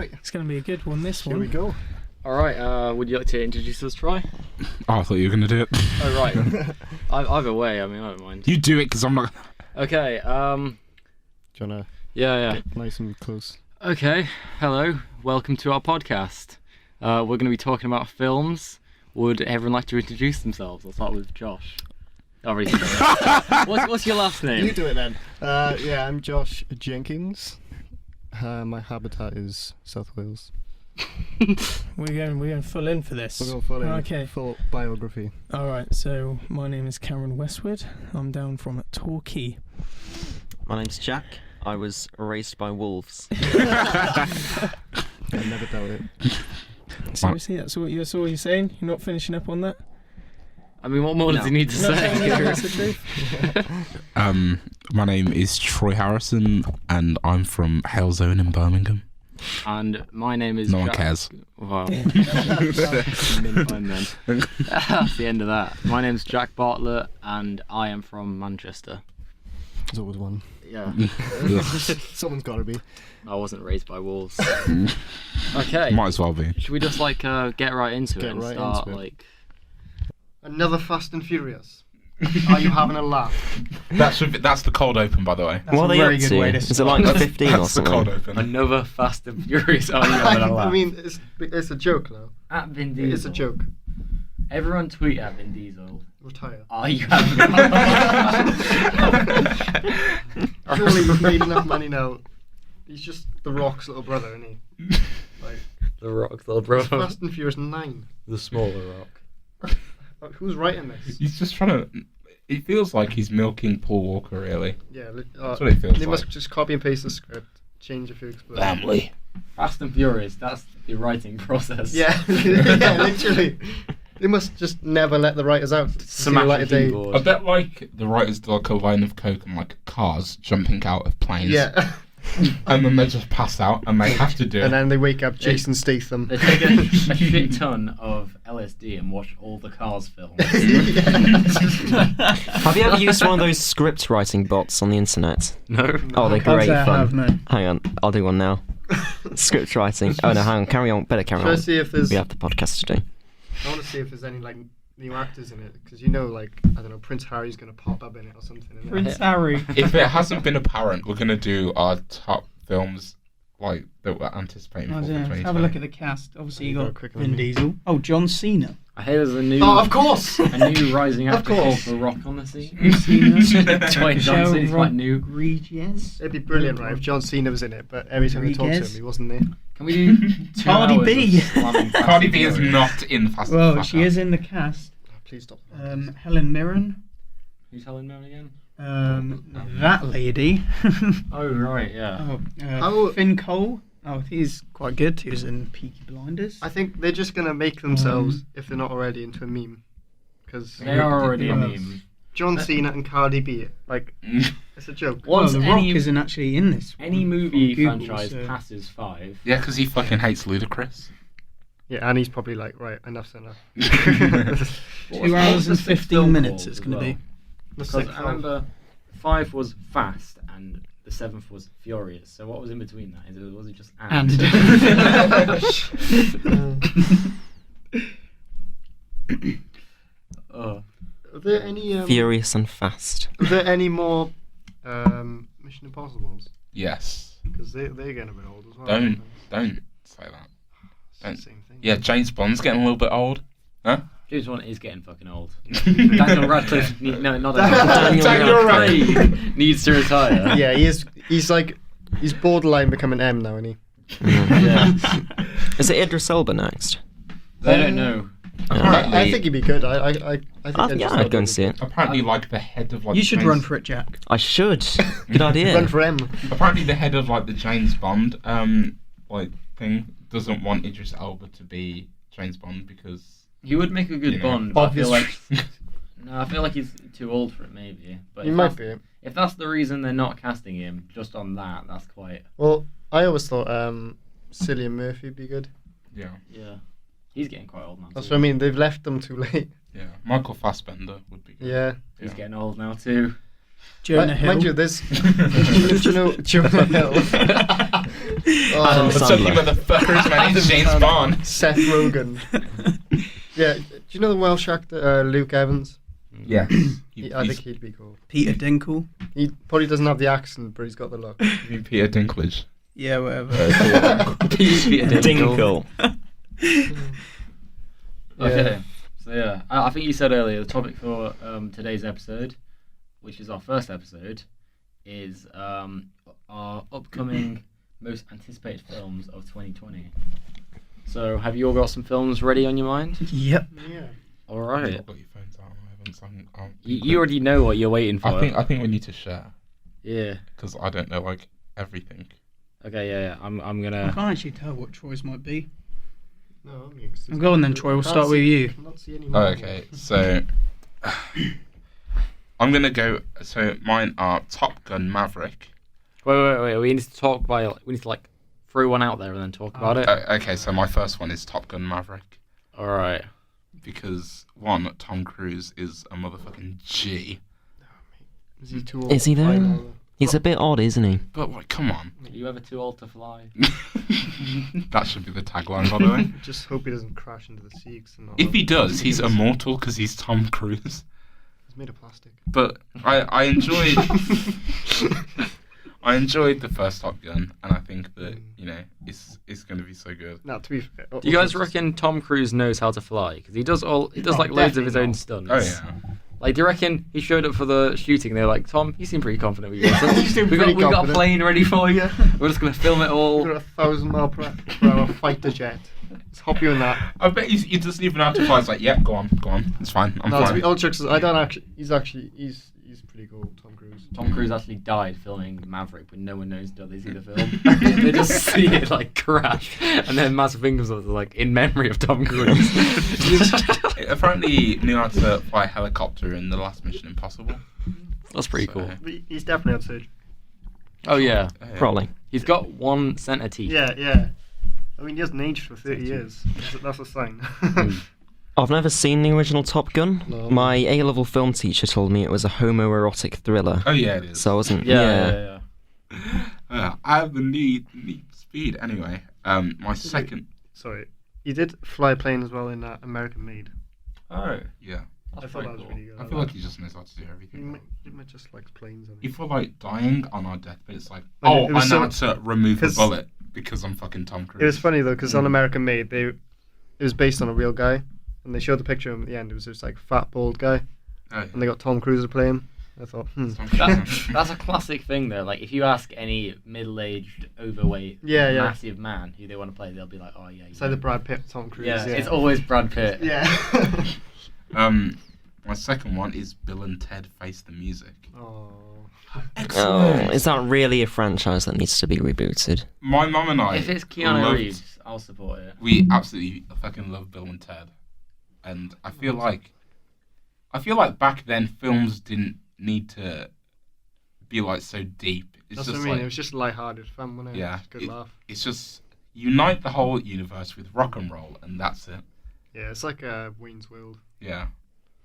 Right. It's going to be a good one, this one. Here we go. Alright, would you like to introduce us, Troy? Oh, I thought you were going to do it. Oh, right. Either way, I mean, I don't mind. You do it, because I'm not... Okay, Do you wanna yeah. get nice and close? Okay, hello. Welcome to our podcast. We're going to be talking about films. Would everyone like to introduce themselves? I'll start with Josh. Already said that. What's your last name? You do it then. Yeah, I'm Josh Jenkins. My habitat is South Wales. We're going full in for this. We're going full in. Okay. Full biography. All right. So my name is Cameron Westwood. I'm down from Torquay. My name's Jack. I was raised by wolves. I never doubt it. Seriously, that's what you're saying? You're not finishing up on that? I mean, what more does he need to You're not telling me say? that's the truth? My name is Troy Harrison, and I'm from Halezone in Birmingham. And my name is No one Jack. cares. Wow. Fine then. That's the end of that. My name's Jack Bartlett, and I am from Manchester. There's always one. Yeah. Someone's got to be. I wasn't raised by wolves. Okay. Might as well be. Should we just get right into it and right start into it. Another Fast and Furious. Are you having a laugh? That's the cold open, by the way. What are they very up good to? way to Is it like 15 or That's the cold something? open. Another Fast and Furious. Are you having a laugh? I mean, it's a joke though. At Vin Diesel. It's a joke. Everyone tweet at Vin Diesel. Retire. Are you having a laugh? Surely he's made enough money now. He's just The Rock's little brother, isn't he? Like, The Rock's little brother. Fast and Furious 9. The smaller Rock. Who's writing this? He's just trying to... It feels like he's milking Paul Walker, really. Yeah, That's what it feels they like. must just copy and paste the script, change a few explosives. Family. Fast and Furious, that's the writing process. Yeah, yeah, literally. They must just never let the writers out. To see the light of day. I bet, like, the writers do, like, a line of coke and, like, cars jumping out of planes. Yeah. And then they just pass out, and they have to do And it. then they wake up Jason Statham. They take a shit ton of LSD and watch all the Cars films. Have you ever used one of those script writing bots on the internet? No. Oh, they're I'd great say I have, fun. no. Hang on, I'll do one now. Script writing. Oh no, hang on, carry on. Better carry Should I on. see if there's... We have the podcast to do. I want to see if there's any like new actors in it, because you know, like, I don't know, Prince Harry's gonna pop up in it or something. Isn't Prince it? Harry. If it hasn't been apparent, we're going to do our top films, like, that we're anticipating for Have a 2020. look at the cast. Obviously, you Go got quicker Vin than me. Diesel. Oh, John Cena. I hear there's a new, Oh, of course. a new rising Of actor called course. The Rock on the scene. Cena. Dwayne Johnson, he's quite new. Rodriguez. It'd be brilliant, right, if John Cena was in it, but every time we talked to him, Rodriguez. he wasn't there. Can we do 2 Cardi hours B. of slamming Fast Cardi and B is Furious? not in Fast and Well, Furious. she is in the cast. Please stop. Helen Mirren. Who's Helen Mirren again? That lady. Oh, right, yeah. How- Finn Cole. Oh, he's quite good. He was in Peaky Blinders. I think they're just gonna make themselves, if they're not already, into a meme. Because They are already a Well, meme. John Cena and Cardi B, like, it's a joke. Well, Once The any, Rock isn't actually in this. any one movie on Google, franchise so- passes 5, Yeah, because he fucking hates Ludacris. Yeah, and he's probably like, right, enough's enough. 2 hours and 15 minutes it's going to be. The Because sixth I remember 5 was Fast and the 7th was Furious. So what was in between that? Was it just and? Oh. Are there any Furious and fast. Are there any more Mission Impossibles? Yes. Because they're getting a bit old as well. Don't say that. It's the same thing. Yeah, James Bond's getting a little bit old. Huh? James Bond is getting fucking old. Daniel Radcliffe, no, not Daniel Radcliffe needs to retire. Yeah, he is. He's like, he's borderline becoming M now, isn't he? Yeah. Is it Idris Elba next? I don't know. Apparently, I think he'd be good. I think Yeah, I'd go and see it. apparently, like, the head of, like... You should James- run for it, Jack. I should. Good idea. Run for M. Apparently, the head of, like, the James Bond, like, thing doesn't want Idris Elba to be James Bond because... He would make a good You know, Bond, but I feel like obvious. no, I feel like he's too old for it. Maybe, but He if might that's- be. If that's the reason they're not casting him, just on that, that's quite. Well, I always thought Cillian Murphy would be good. Yeah, Yeah, he's getting quite old now. That's too. what I mean. They've left them too late. yeah. Michael Fassbender would be good. Yeah. He's getting old now too. Jonah Hill. Mind you, this. Do you know Jonah Hill? Adam What's up, you Sandler. motherfuckers? My name's James Bond. Seth Rogen. Yeah. Do you know the Welsh actor Luke Evans? Yeah. I think he'd be cool. Peter Dinkle. He probably doesn't have the accent, but he's got the look. You mean Peter Dinklage. Yeah, whatever. Dinkle. Okay. So yeah, I think you said earlier the topic for today's episode, which is our first episode, is our upcoming most anticipated films of 2020. So have you all got some films ready on your mind? Yep. Yeah. All right. I've got your phones out. I haven't sung. You already know what you're waiting for. I think we need to share Yeah. because I don't know like everything. Okay. Yeah. I'm I gonna. can't actually tell what Troy's might be. No, Go on then, Troy. We'll start with you. Oh, okay, so I'm gonna go. So mine are Top Gun Maverick. Wait. We need to talk about. We need to like throw one out there and then talk about it. Okay, so my first one is Top Gun Maverick All right. because one, Tom Cruise is a motherfucking G. Is he too old? Is he to fly though? now? He's a bit odd, isn't he? But like, come on, Are you ever too old to fly? that should be the tagline, by the way. Just hope he doesn't crash into the sea. 'Cause I'm not If he allowed- does, he's immortal because he's Tom Cruise. He's made of plastic. But I enjoyed I enjoyed the first Top Gun, and I think that it's going to be so good. Now, to be fair, Do you guys reckon Tom Cruise knows how to fly? Because he does like loads of his own stunts. Oh yeah. Like, do you reckon he showed up for the shooting? They were like, Tom, you seem pretty confident with yourself. You seem we pretty got a confident." plane ready for you. We're just gonna film it all. You're 1,000 mile per hour fighter jet. Let's hop you in that. I bet he doesn't even have to fly. It's like, yeah, go on, it's fine, I'm No, to fine. be all jokes aside, I don't actually. He's pretty cool, Tom Cruise. Tom Cruise actually died filming Maverick, but no one knows until they see the film. They just see it like crash, and then massive fingers are like in memory of Tom Cruise. Apparently, he knew how to fly a helicopter in the last Mission Impossible. That's pretty cool. But he's definitely outside. Oh yeah, Probably. he's got one center teeth. Yeah. I mean, he hasn't aged for 30 years. That's a sign. I've never seen the original Top Gun. No. My A-level film teacher told me it was a homoerotic thriller. Oh yeah, it is. So I wasn't. Yeah. I have the need for speed. Anyway, my second. Sorry. He did fly a plane as well in American Made. Oh, Yeah, I that's thought pretty that was cool. really good. I feel like he just knows how to do He everything. might just like planes. I think. If we're like dying on our deathbed, it's like, Like, oh, it was I know how to remove a 'cause- bullet because I'm fucking Tom Cruise. It was funny though, because on American Made, it was based on a real guy, and they showed the picture of him at the end. It was just like fat bald guy, Oh, yeah. and they got Tom Cruise to play him. I thought, Tom Cruise. That's a classic thing though. Like if you ask any middle-aged, overweight, Yeah. massive man who they want to play, they'll be like, "Oh yeah." It's like the Brad Pitt, Tom Cruise. yeah, it's always Brad Pitt. Yeah. My second one is Bill and Ted Face the Music. Oh. Oh, is that really a franchise that needs to be rebooted? My mum and I. If it's Keanu loved- Reeves, I'll support it. We absolutely fucking love Bill and Ted, and I feel like back then films didn't need to be like so deep. It's That's just what I mean. like It was just light-hearted fun, wasn't it? Yeah, Just a good laugh. it's just unite the whole universe with rock and roll, and that's it. Yeah, it's like Wayne's World. Yeah.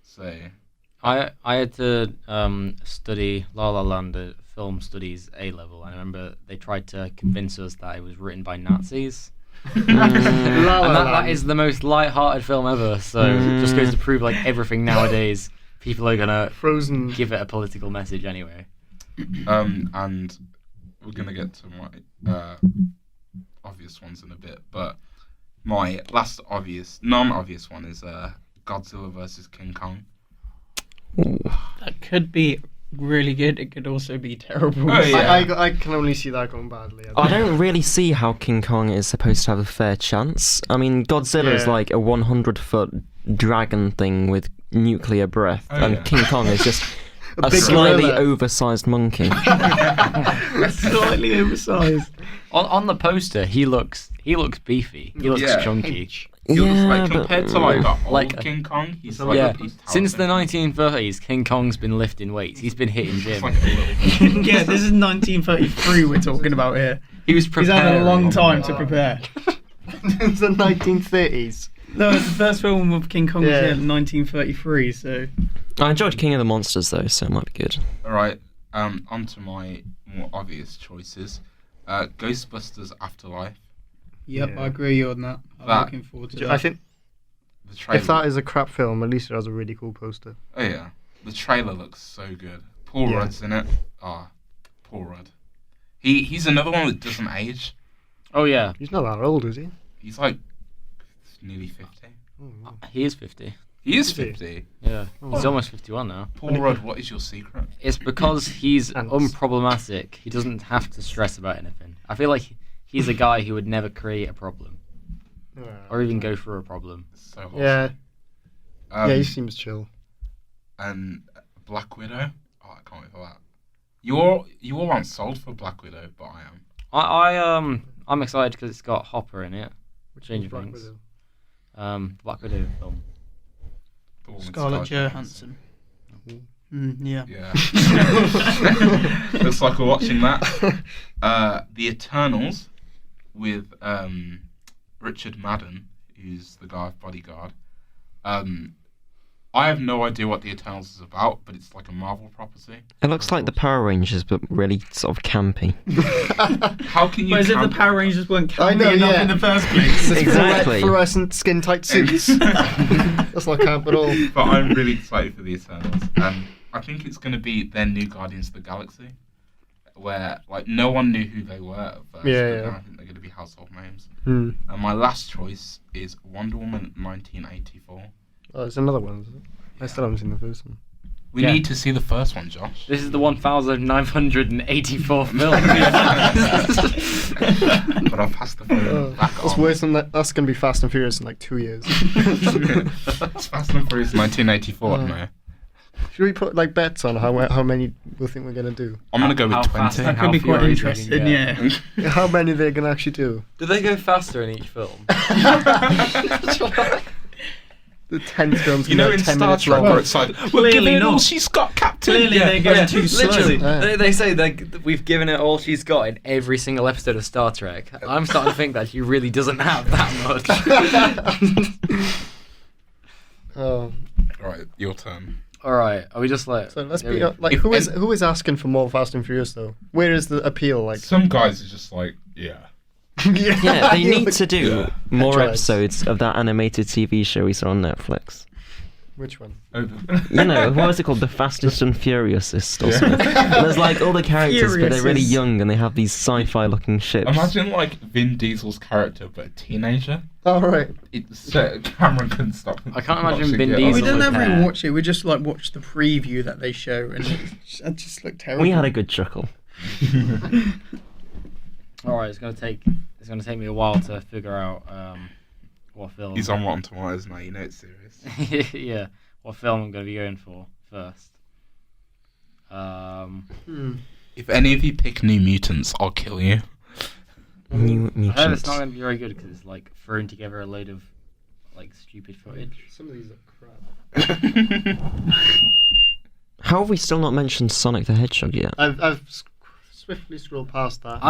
So I had to study La La Land at film studies A level. I remember they tried to convince us that it was written by Nazis. La And La that Land. is the most light-hearted film ever. So it just goes to prove like everything nowadays, people are gonna Frozen. give it a political message anyway. and we're gonna get to my obvious ones in a bit, but my last non-obvious one is Godzilla versus King Kong. That could be really good. It could also be terrible. Oh, yeah. I can only see that going badly. I don't really see how King Kong is supposed to have a fair chance. I mean, Godzilla is Yeah. like a 100-foot dragon thing with nuclear breath, Oh, and yeah. King Kong is just a big slightly gorilla. oversized monkey. Slightly oversized. On the poster, he looks beefy. He looks Yeah. chunky. He looks Yeah, like but- compared to like the old Like- King Kong, he's like Yeah, he's since the towering. 1930s, King Kong's been lifting weights. He's been hitting He's gym. like a little- Yeah, this is 1933 we're talking about here. He was He's preparing. had a long time to prepare. It's the 1930s. No, the first film of King Kong was Yeah. in 1933, so... I enjoyed King of the Monsters though, so it might be good. All right, On to my more obvious choices. Ghostbusters Afterlife. Yep, Yeah. I agree on that. I'm That- looking forward to that. I think The trailer. if that is a crap film, at least it has a really cool poster. Oh yeah, the trailer looks so good. Paul Yeah. Rudd's in it. Paul Rudd. He's another one that doesn't age. Oh yeah, He's not that old, is he? He's like nearly 50. Oh, wow. he is 50. He is Is he? 50. Yeah, Oh, he's wow. almost 51 now. Paul Rudd, what is your secret? It's because he's And- unproblematic. He doesn't have to stress about anything. I feel like he's a guy who would never create a problem or even go through a problem. It's so hot. Yeah, Um, yeah, he seems chill. And Black Widow. Oh, I can't wait for that. You all aren't sold for Black Widow, but I am. I'm excited because it's got Hopper in it. Which Stranger Black Things. Widow? Black Widow film. The one with Scarlett Scarlett Johansson. Mm-hmm. Yeah. Yeah. Looks like we're watching that. The Eternals with Richard Madden, who's the guy of Bodyguard. I have no idea what the Eternals is about, but it's like a Marvel property. It looks like the Power Rangers, but really sort of campy. How can you? But as if the camp- Power Rangers weren't I campy know, enough yeah. in the first place. Exactly. Fluorescent skin tight suits. That's not camp at all. But I'm really excited for the Eternals. I think it's going to be their new Guardians of the Galaxy, where like no one knew who they were at first. Yeah, but yeah. now I think they're going to be household names. Hmm. And my last choice is Wonder Woman 1984. Oh, it's another one, is it? I still haven't seen the first one. We Yeah. need to see the first one, Josh. This is the 1984 film. But I'll pass the phone back That's on. worse than that. That's going to be Fast and Furious in like 2 years. It's Fast and Furious 1984, no. Should we put like bets on how many we think we're going to do? I'm going to go How with fast 20. and That could be How quite furious we can interesting, get. yeah. How many they're going to actually do? Do they go faster in each film? The 10th film's You going know to in be 10 Star minutes Trek long. where it's like, we're Clearly giving it all not. she's got, Captain. Clearly they're going too Literally, slowly. they say that we've given it all she's got in every single episode of Star Trek. I'm starting to think that she really doesn't have that much. Oh, Right, your turn. All right, are we just like? so let's there be we go. like, If who is asking for more Fast and Furious though? Where is the appeal? Like, Some guys are just like, yeah. Yeah, they need to do Yeah. more Drives. episodes of that animated TV show we saw on Netflix. Which one? You know, what was it called? The Fastest and Furiousest or Yeah. something. And there's like all the characters, but they're really Furious. young and they have these sci-fi looking ships. Imagine like Vin Diesel's character, but a teenager. All right. Cameron couldn't stop. I can't imagine watching Vin it. Diesel We don't with ever hair. even watch it. We just like watch the preview that they show, and it just looked terrible. We had a good chuckle. All right, it's gonna take me a while to figure out what film. He's on Rotten Tomatoes now. You know it's serious. Yeah, what film I'm gonna be going for first. If any of you pick New Mutants, I'll kill you. New I heard Mutants. it's not gonna be very good because it's like throwing together a load of like stupid footage. Some of these are crap. How have we still not mentioned Sonic the Hedgehog yet? I've swiftly scrolled past that.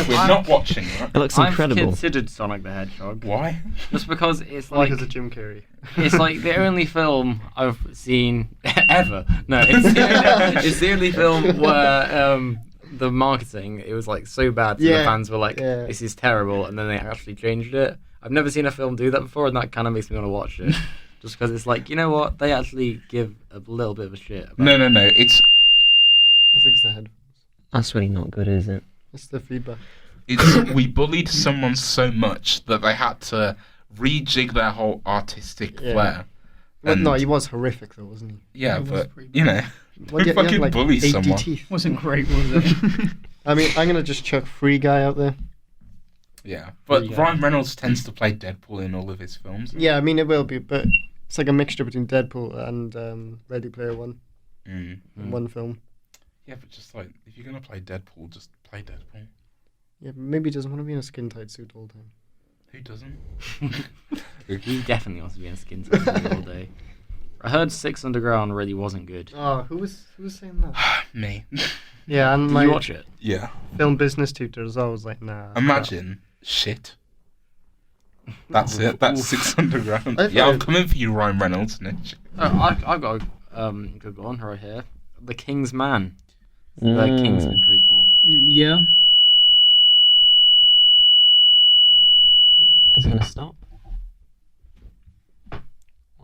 We're not watching that. It looks I've incredible. considered Sonic the Hedgehog Why? just because it's Only like because of Jim Carrey. it's like the only film I've seen ever. No, it's the only film where the marketing it was like so bad, so the Yeah, fans were like, yeah. "This is terrible," and then they actually changed it. I've never seen a film do that before, and that kind of makes me want to watch it, just because it's like, you know what, they actually give a little bit of a shit. About No. It's I think it's the head. That's really not good, is it? It's the feedback. we bullied someone so much that they had to rejig their whole artistic Yeah. flair. Well, And- no, he was horrific though, wasn't he? Yeah, It was but pretty you know, Well, who yeah, he had, fucking like, bullies 80 someone? teeth. Wasn't great, was it? I mean, I'm gonna just chuck Free Guy out there. Yeah, but Yeah. Ryan Reynolds tends to play Deadpool in all of his films. Yeah, I mean it will be, but it's like a mixture between Deadpool and Ready Player One Mm. in one film. Yeah, but just like if you're gonna play Deadpool, just play Deadpool. Yeah, but maybe he doesn't want to be in a skin tight suit all the time. Who doesn't? He definitely wants to be in a skin tight all day. I heard Six Underground really wasn't good. Oh, who was saying that? Me. Yeah, and Did my you watch it? Yeah. film business tutor was always like, nah. Imagine shit. That's it. That's 600 grand. I Yeah, I'm thought- coming for you, Ryan Reynolds. Nick. I've got a good one right here. The King's Man. The Kingsman prequel. Yeah. Is it gonna stop? Why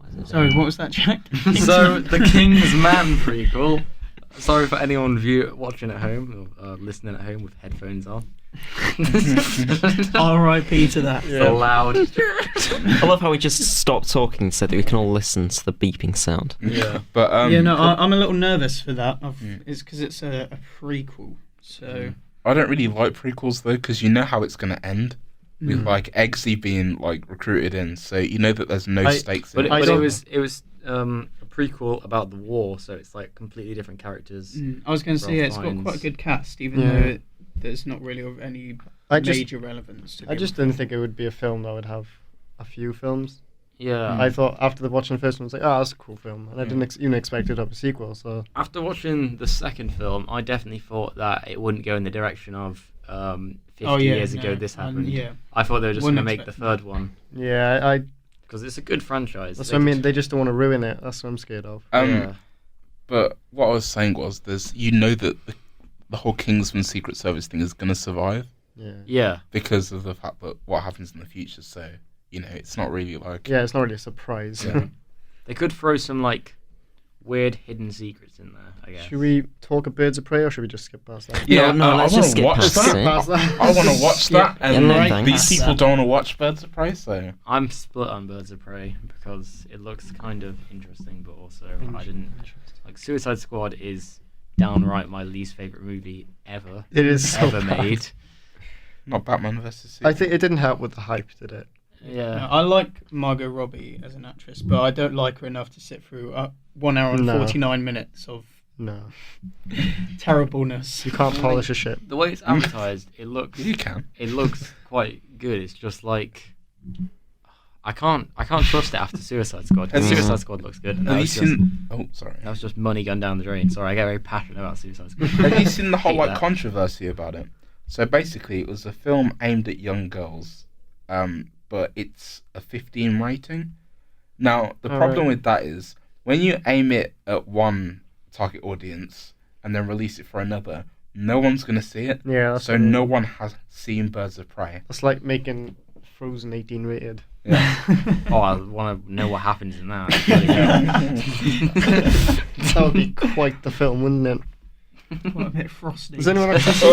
is it Sorry, doing what was that, Jack? So the Kingsman prequel. Sorry for anyone watching at home or listening at home with headphones on. R.I.P. to that. So loud. that? I love how we just stopped talking so that we can all listen to the beeping sound. Yeah. But Yeah, no, I'm a little nervous for that. It's because it's a prequel, so... I don't really like prequels though, because you know how it's going to end. With like Eggsy being like recruited in, so you know that there's no stakes in But it. it was a prequel about the war, so it's like completely different characters. I was going to say, yeah, it's got Fiennes. quite a good cast, even though there's not really of any major relevance to I just didn't think it would be a film that would have a few films. Yeah. I thought after watching the first one, I was like, oh, that's a cool film. And I didn't even expect it to have a sequel, so... After watching the second film, I definitely thought that it wouldn't go in the direction of 50 years ago this happened. I thought they were just going to make the third one. Yeah, Because it's a good franchise. that's what I mean. They just don't want to ruin it. That's what I'm scared of. Yeah. But what I was saying was, you know that the whole Kingsman Secret Service thing is going to survive Yeah. Yeah. because of the fact that what happens in the future. So you know, it's not really like Yeah, it's not really a surprise. Yeah. They could throw some like weird hidden secrets in there, I guess. Should we talk of Birds of Prey or should we just skip past that? No, let's I just wanna skip watch past that. it. Past that. I want to watch that, Yeah, and no, like, thanks. these people don't want to watch Birds of Prey. So I'm split on Birds of Prey because it looks kind of interesting, but also I didn't like Suicide Squad is downright my least favorite movie ever. It is so ever bad. made. not Batman versus Superman. I think it didn't help with the hype, did it? Yeah. No, I like Margot Robbie as an actress, but I don't like her enough to sit through 1 hour and No. 49 minutes of No. terribleness. You can't polish a ship. The way it's advertised, it looks You can. quite good. It's just like I can't trust it after Suicide Squad. 'Cause Suicide Squad looks good. And Have that, you was just, seen? Oh, sorry. that was just money gone down the drain. Sorry, I get very passionate about Suicide Squad. Have you seen the whole Hate like that. controversy about it? So basically, it was a film aimed at young girls, but it's a 15 rating. Now the problem with that is when you aim it at one target audience and then release it for another, no one's gonna see it. Yeah, that's So what I mean. no one has seen Birds of Prey. That's like making Frozen 18 rated. Yeah. Oh, I want to know what happens in that. Bloody hell. That would be quite the film, wouldn't it? Quite a bit frosty. Has anyone actually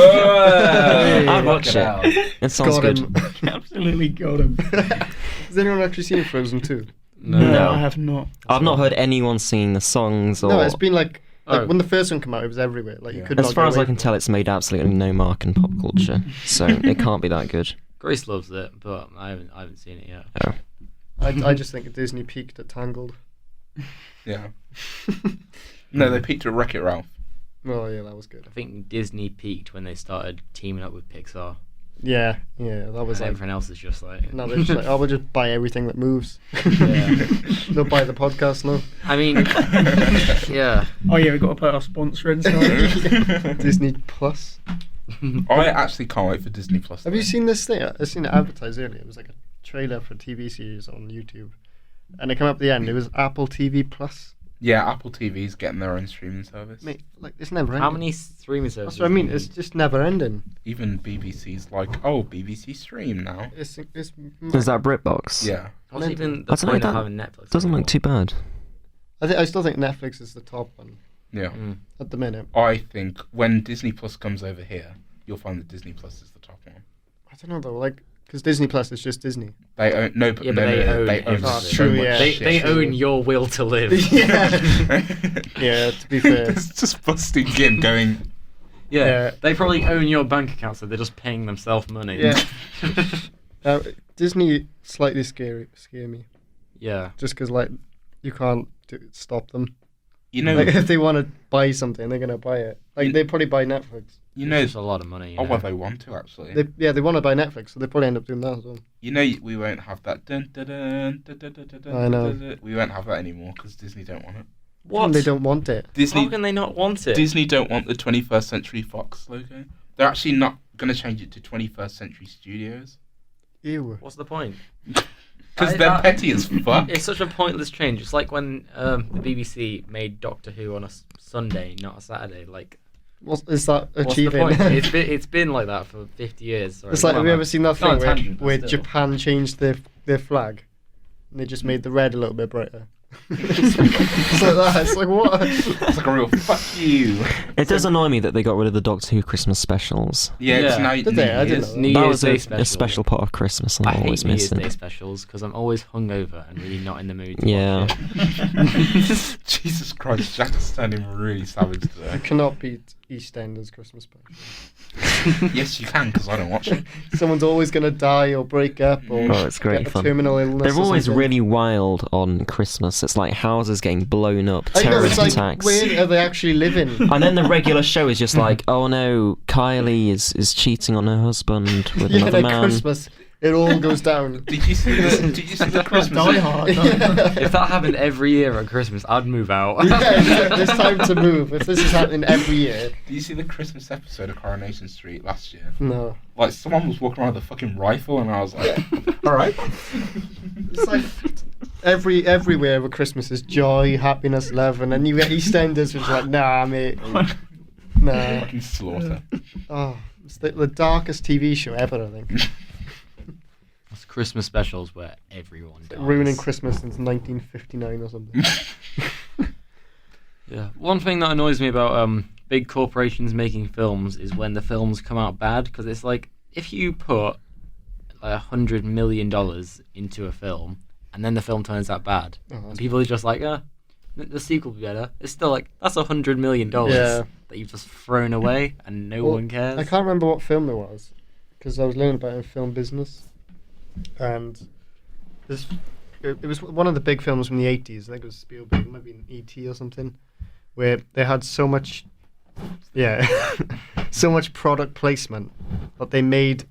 I'd watch it. It sounds got good. him? Absolutely got him. Has anyone actually seen Frozen 2? No, I have not. I've not heard anyone singing the songs or. No, it's been like Oh. when the first one came out, it was everywhere. Like you Yeah. could As not far get as I away can from tell, it's made absolutely no mark in pop culture, so it can't be that good. Grace loves it, but I haven't seen it yet. it. I just think Disney peaked at Tangled. Yeah. No, they peaked at Wreck-It Ralph. Oh yeah, that was good. I think Disney peaked when they started teaming up with Pixar. Yeah, that was And like. everyone else is just like. No, they're just like, oh, we'll just buy everything that moves. Yeah. They'll buy the podcast now. I mean, yeah. Oh yeah, we've got to put our sponsor in. Sorry. Disney Plus. I actually can't wait for Disney Plus. Have you though. seen this thing? I seen it advertised earlier. It was like a trailer for a TV series on YouTube, and it came up at the end. It was Apple TV Plus. Yeah, Apple TV's getting their own streaming service. Mate, like it's never ending. How many streaming services? That's what I mean. do you It's need? just never ending. Even BBC's like, oh, BBC Stream now. It's Is that BritBox? Yeah. What's even the I don't know, point of that having Netflix? Doesn't look too bad. I still think Netflix is the top one Yeah. Mm. at the minute. I think when Disney Plus comes over here, you'll find that Disney Plus is the top one. I don't know though, like because Disney Plus is just Disney. They own no, but Yeah, no, but they no, own they own everything. so True, much yeah. They shit. own your will to live. Yeah, to be fair. It's just busting in, going. Yeah. Yeah. They probably own your bank account, so they're just paying themselves money. Yeah. Disney slightly scare me, Yeah. just because like you can't stop them. You know, Like if they want to buy something, they're gonna buy it. Like You- they probably buy Netflix. you It's know. just a lot of money. Oh, well, they want to actually. They want to buy Netflix, so they probably end up doing that as well. You know, we won't have that. Dun, dun, dun, dun, dun, dun, dun, dun, I know. dun, dun. We won't have that anymore because Disney don't want it. What? They don't want it. Disney. How can they not want it? Disney don't want the 21st Century Fox logo. They're actually not going to change it to 21st Century Studios Ew. What's the point? because they're petty as fuck. It's such a pointless change. It's like when the BBC made Doctor Who on a Sunday, not a Saturday. Like, What is that What's the achieving? point? It's been like that for 50 years. Sorry. It's like, have you ever seen that Not a thing tangent, but where still. Japan changed their flag? And they just made the red a little bit brighter. It's like that. It's like, what? It's like a real fuck you. It does annoy me that they got rid of the Doctor Who Christmas specials. Yeah, it's Yeah. now Did they? I New didn't Year's. know New That Year's was Day a special. special part of Christmas and I I'm hate always New Year's missing. Day specials because I'm always hungover and really not in the mood to Yeah. watch it. Jesus Christ, Jack's turning really savage You today. cannot beat EastEnders Christmas special. Yes, you can, because I don't watch it. Someone's always going to die or break up or Oh, it's great get a fun. terminal illness. They're or always something. really wild on Christmas. It's like houses getting blown up, I know, terrorist it's like, attacks. where are they actually living? And then the regular show is just like, oh no, Kylie is cheating on her husband with Yeah, another like man. Christmas, it all goes down. Did you see the Christmas? Die Hard. If that happened every year at Christmas, I'd move out. Yeah, it's time to move. If this is happening every year, Did you see the Christmas episode of Coronation Street last year? no. Like, someone was walking around with a fucking rifle, and I was like, alright. It's like everywhere with Christmas is joy, happiness, love, and then you get EastEnders, which is like, nah, mate, nah. Fucking slaughter. Oh, it's the darkest TV show ever, I think. It's Christmas specials where everyone dies. Ruining Christmas since 1959 or something. Yeah. One thing that annoys me about big corporations making films is when the films come out bad, because it's like if you put like $100 million into a film and then the film turns out bad, Oh, and that's people are just like, the sequel will be better. It's still like that's $100 million Yeah. that you've just thrown away and no Well, one cares. I can't remember what film it was, because I was learning about it in film business, and it was one of the big films from the 80s. I think it was Spielberg, it might be an E.T. or something, where they had so much, so much product placement that they made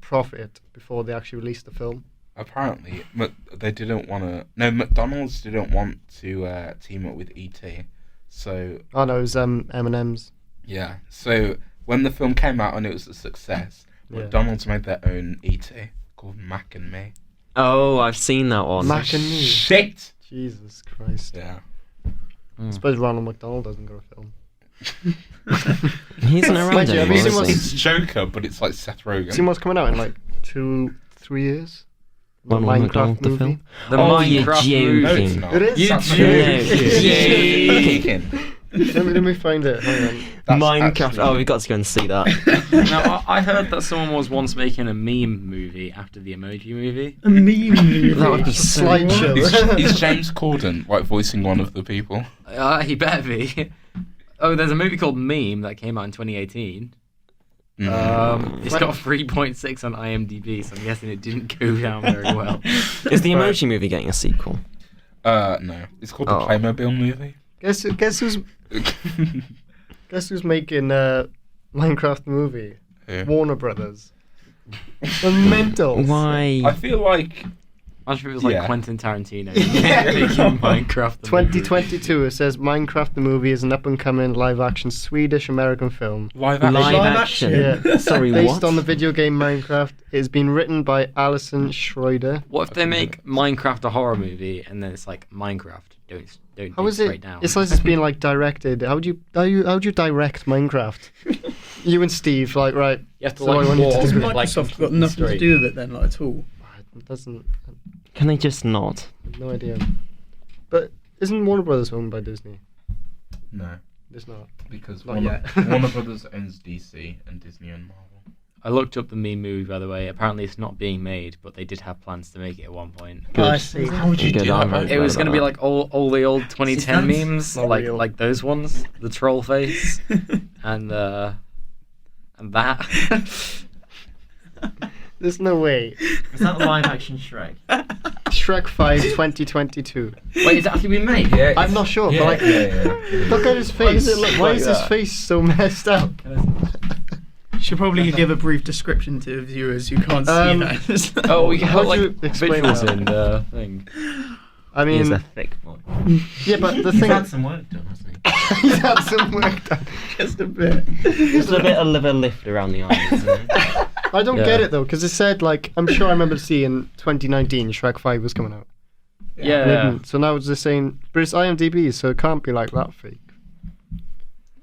profit before they actually released the film. Apparently, they didn't want to. No, McDonald's didn't want to team up with E.T. So Oh no, it was M&M's. yeah. So when the film came out and it was a success, Yeah. McDonald's made their own E.T. called Mac and Me. Oh, I've seen that one. Mac and Me. Shit. Jesus Christ. Yeah. I suppose Ronald McDonald doesn't go to film. He isn't around Mind you, have you anymore, seen is what's- he? It's Joker, but it's like Seth Rogen. See what's coming out in like 2-3 years? The Ronald McDonald, the movie. film? The Oh, you're Minecraft movie. No, it's joking. not. It is. You That's joking. joking. Let me find it. Hang on. That's Minecraft. actually- Oh, we've got to go and see that. Now, I heard that someone was once making a meme movie after the Emoji Movie. A meme movie. That would be so Slideshow. Is James Corden like voicing one of the people? He better be. Oh, there's a movie called Meme that came out in 2018. It's got 3.6 on IMDb, so I'm guessing it didn't go down very well. Is the Emoji Movie getting a sequel? No. It's called the Oh. Playmobil movie. Guess who's making Minecraft the movie? Who? Warner Brothers. The Mentals. Why? I feel like I'm sure it was like Yeah. Quentin Tarantino making Minecraft the movie. 2022. It says Minecraft the movie is an up-and-coming live-action Swedish-American film. live action. Live action? Yeah. Sorry, Based what? on the video game Minecraft. It has been written by Alison Schroeder. What if they make Minecraft a horror movie and then it's like Minecraft? Don't How do is straight it? down. It's like it's being like directed. How'd you direct Minecraft? You and Steve, like, right? You have to So I like want you to walk, Has do like, Microsoft got nothing to straight. do with it then, like at all? It doesn't. Can they just not? No idea. But isn't Warner Brothers owned by Disney? No, It's not. because Not Warner, yet. Warner Brothers owns DC and Disney and Marvel. I looked up the meme movie, by the way. Apparently, it's not being made, but they did have plans to make it at one point. Good. I see. How would you Good, do I'm that? very It was glad going to be about like all the old 2010 memes, Not real. like those ones, the troll face, and that. There's no way. Is that live action Shrek? Shrek 5 2022. Wait, is it actually been made? Yeah, I'm not sure, but like, yeah. look at his Why face. does it look Why like is his that? face so messed up? Should probably give a brief description to viewers who can't see that. Oh, we can How have like do you explain visuals that? in the thing. I He's mean, a thick boy. yeah, but the He's thing. had some work done, hasn't he? He's had some work done. Just a bit. Just a bit of liver lift around the eyes, isn't it? I don't Yeah. get it though, because it said like I'm sure I remember seeing 2019 Shrek 5 was coming out. Yeah. And it didn't. So now it's just saying, but it's IMDb, so it can't be like that fake.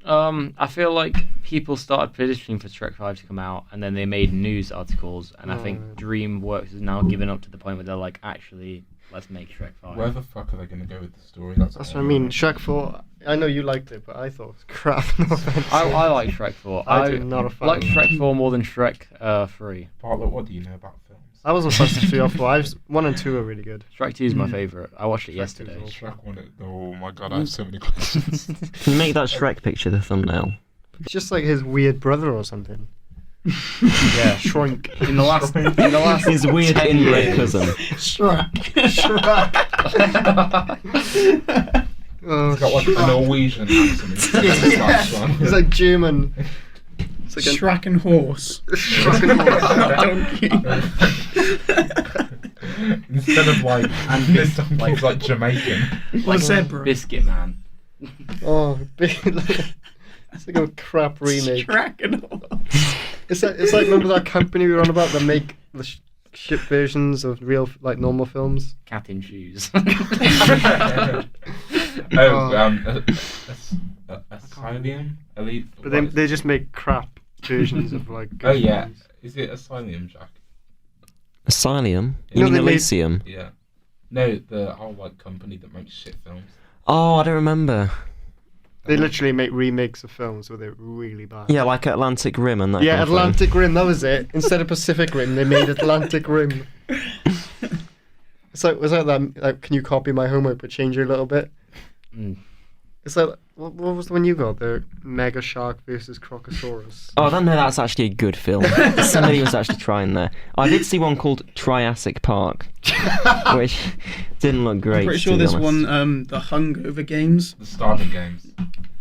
I feel like people started petitioning for Shrek 5 to come out, and then they made news articles, and I think DreamWorks is now giving up to the point where they're like, actually, let's make Shrek 5. Where the fuck are they going to go with the story? That's what I mean. Shrek 4, I know you liked it, but I thought it was crap. No offense. I like Shrek 4. I do not a fan. like Shrek 4 more than Shrek 3. Bartlett, what do you know about films? I wasn't supposed to 3 or 4. 1 and 2 are really good. Shrek 2 is my favourite. I watched it Shrek yesterday. 2 is awesome. Shrek 1, oh my god, I have so many questions. Can you make that Shrek picture the thumbnail? It's just like his weird brother or something. Yeah, Shrunk. in the last His weird 10 inbred years. cousin. Shrek. Oh, He's got like a Norwegian accent. Instead of the last one. It's like German. It's like Shrek and horse. Shrek and Donkey. Instead of like, and this donkey's like Jamaican. Or zebra. Biscuit Man. Oh, it's like a crap remake. Shrek and horse. It's like remember that company we were on about that make the shit versions of real like normal films. Cat in shoes. Asylum? Elite? But they just make crap versions of like. Oh good yeah. films. Is it Asylum, Jack? Asylum? No, You mean they made- Elysium? Yeah. No, the whole like company that makes shit films. Oh, I don't remember. They literally make remakes of films where they're really bad. Yeah, like Atlantic Rim and that Yeah, kind of thing. Atlantic Rim, that was it. Instead of Pacific Rim, they made Atlantic Rim. Was that like, can you copy my homework but change it a little bit? Mm. It's like, what was the one you got? The Mega Shark versus Crocosaurus. Oh, I don't know, that's actually a good film. Somebody was actually trying there. I did see one called Triassic Park, which didn't look great. I'm pretty sure to be there's honest. one, the Hungover Games. The Starving Games.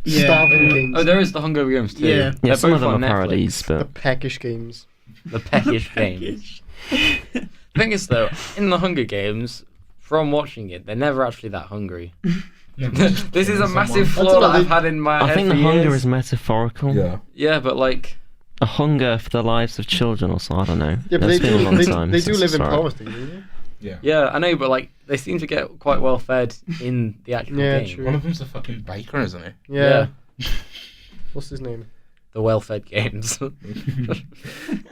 Yeah. Starving Games. Oh, there is the Hunger Games too. Yeah. Yeah, They're some of both them are on Netflix. parodies, The but Peckish Games. The Peckish Games. The thing is, though, in the Hunger Games, from watching it, they're never actually that hungry. This is a massive flaw that I've had in my I head think for the hunger years. is metaphorical. Yeah. Yeah, but like, A hunger for the lives of children or something, I don't know. Yeah, but It's been a long they time do since live in I saw it. poverty, don't they? Yeah. yeah, I know, but like, they seem to get quite well fed in the actual Yeah, game. true. One of them's a fucking baker, isn't he? Yeah. What's his name? The well-fed games. That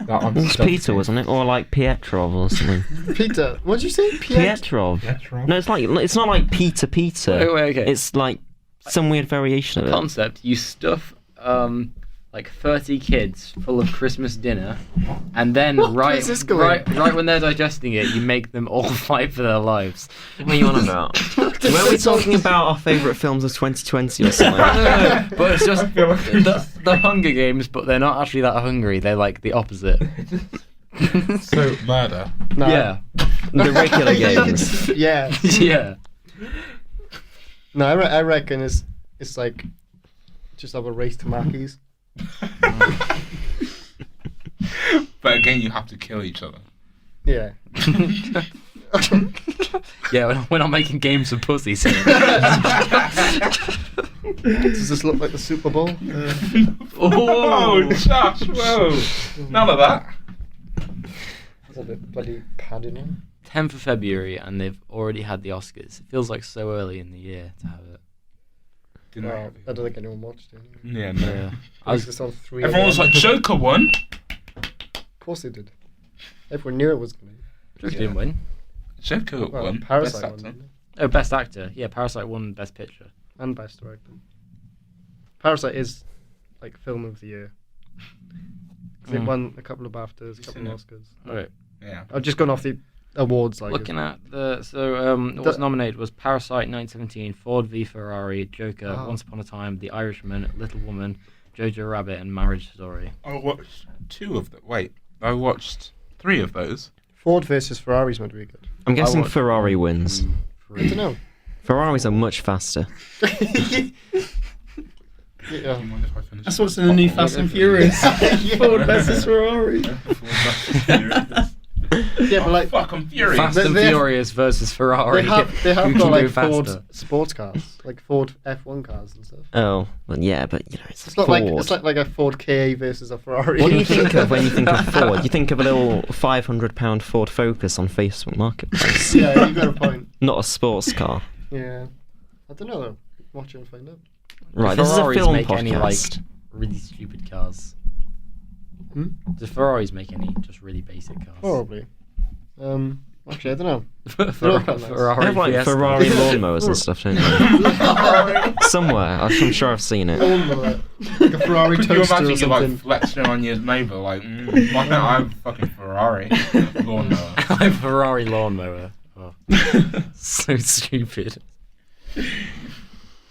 I'm It was stuck Peter, in. wasn't it? Or like Pietrov or something. Peter. What did you say? Pietrov. Petrov? No, it's not like Peter. Wait, okay. It's like some weird variation of it. Concept, you stuff like 30 kids full of Christmas dinner, and then Where's this going? right when they're digesting it, you make them all fight for their lives. What are you on about? Were we talking about our favourite films of 2020 or something? No, but it's just the Hunger Games, but they're not actually that hungry. They're like the opposite. So, murder. No. Yeah, The regular games. Yeah. yeah. No, I reckon it's like just have a race to Mackies. But again, you have to kill each other. Yeah. Yeah, we're not making games of pussies here. Does this look like the Super Bowl? Oh, Josh, whoa. None of that. Is that a bloody padding in? 10th of February, and they've already had the Oscars. It feels like so early in the year to have it. Didn't Well, I don't think anyone watched it. Yeah, no. Yeah. I was just on 3. Everyone was like, Joker won. Of course they did. Everyone knew it was going to. Joker didn't win. Joker Well, won. Parasite Best won, actor. didn't it? Oh, Best Actor. Yeah, Parasite won Best Picture. And Best Director. Parasite is like film of the year. 'Cause it won a couple of BAFTAs, a You've couple seen of it? Oscars. Right. Yeah. I've just gone off the awards like Looking at what's nominated was Parasite 1917, Ford v Ferrari, Joker, Oh. Once Upon a Time, The Irishman, Little Woman, Jojo Rabbit, and Marriage Story. I watched 2 of them. Wait, I watched 3 of those. Ford versus Ferrari's meant to be good. I'm guessing watched Ferrari wins. I don't know. Ferraris are much faster. Yeah. Do you mind if I finish That's the what's in the new bottle? Fast and Furious. Ford versus Ferrari. Yeah, but like Fuck, I'm furious. Fast They- and they have- Furious versus Ferrari. they have Who got can go like faster? Ford sports cars, like Ford F1 cars and stuff. Oh, well, yeah, but you know, it's It's not Ford. like it's like a Ford KA versus a Ferrari. What do you think of when you think of Ford? You think of a little £500 Ford Focus on Facebook Marketplace, Yeah, you got a point. not a sports car. Yeah, I don't know though. Watch it and find out. Right, Do this is a Ferraris film make podcast. any like really stupid cars? Hmm? Do Ferraris make any just really basic cars? Probably. Actually, I don't know. Ferrari, quite nice. Ferrari They have like Fiesta. Ferrari lawnmowers and stuff, don't they? Somewhere, I'm sure I've seen it. Lawnmower. Like a Ferrari Could you toaster imagine or you like something. flexing on your neighbour like, why don't I have a fucking Ferrari lawnmower? I have a Ferrari lawnmower. Oh. So stupid.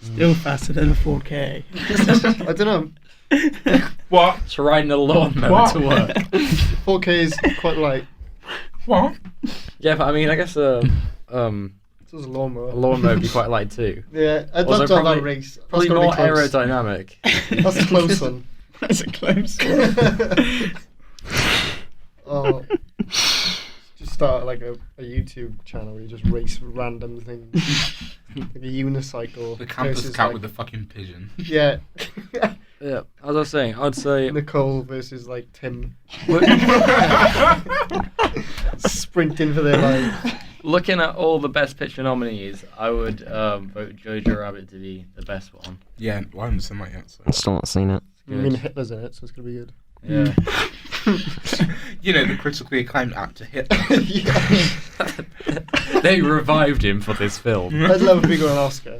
Still faster than a 4K. I don't know. What? Just riding a lawnmower What? to work. 4K is quite light. What? Yeah, but I mean, I guess So is a lawnmower. a lawnmower would be quite light too. Yeah, I'd Also love to have that probably- race. Probably That's more gotta be close. aerodynamic. That's a close one. That's a close. Oh. Just start like a YouTube channel where you just race random things. Like a unicycle. The campus versus, cat like- with the fucking pigeon. Yeah. Yeah, as I was saying, I'd say Nicole versus like Tim. Sprinting for their life. looking at all the best picture nominees, I would vote Jojo Rabbit to be the best one. Yeah, well, I haven't seen that yet. So. I've still not seen it. I mean, Hitler's in it, so it's gonna be good. Yeah. You know, the critically acclaimed actor Hitler. Yeah. They revived him for this film. I'd love if we got an Oscar.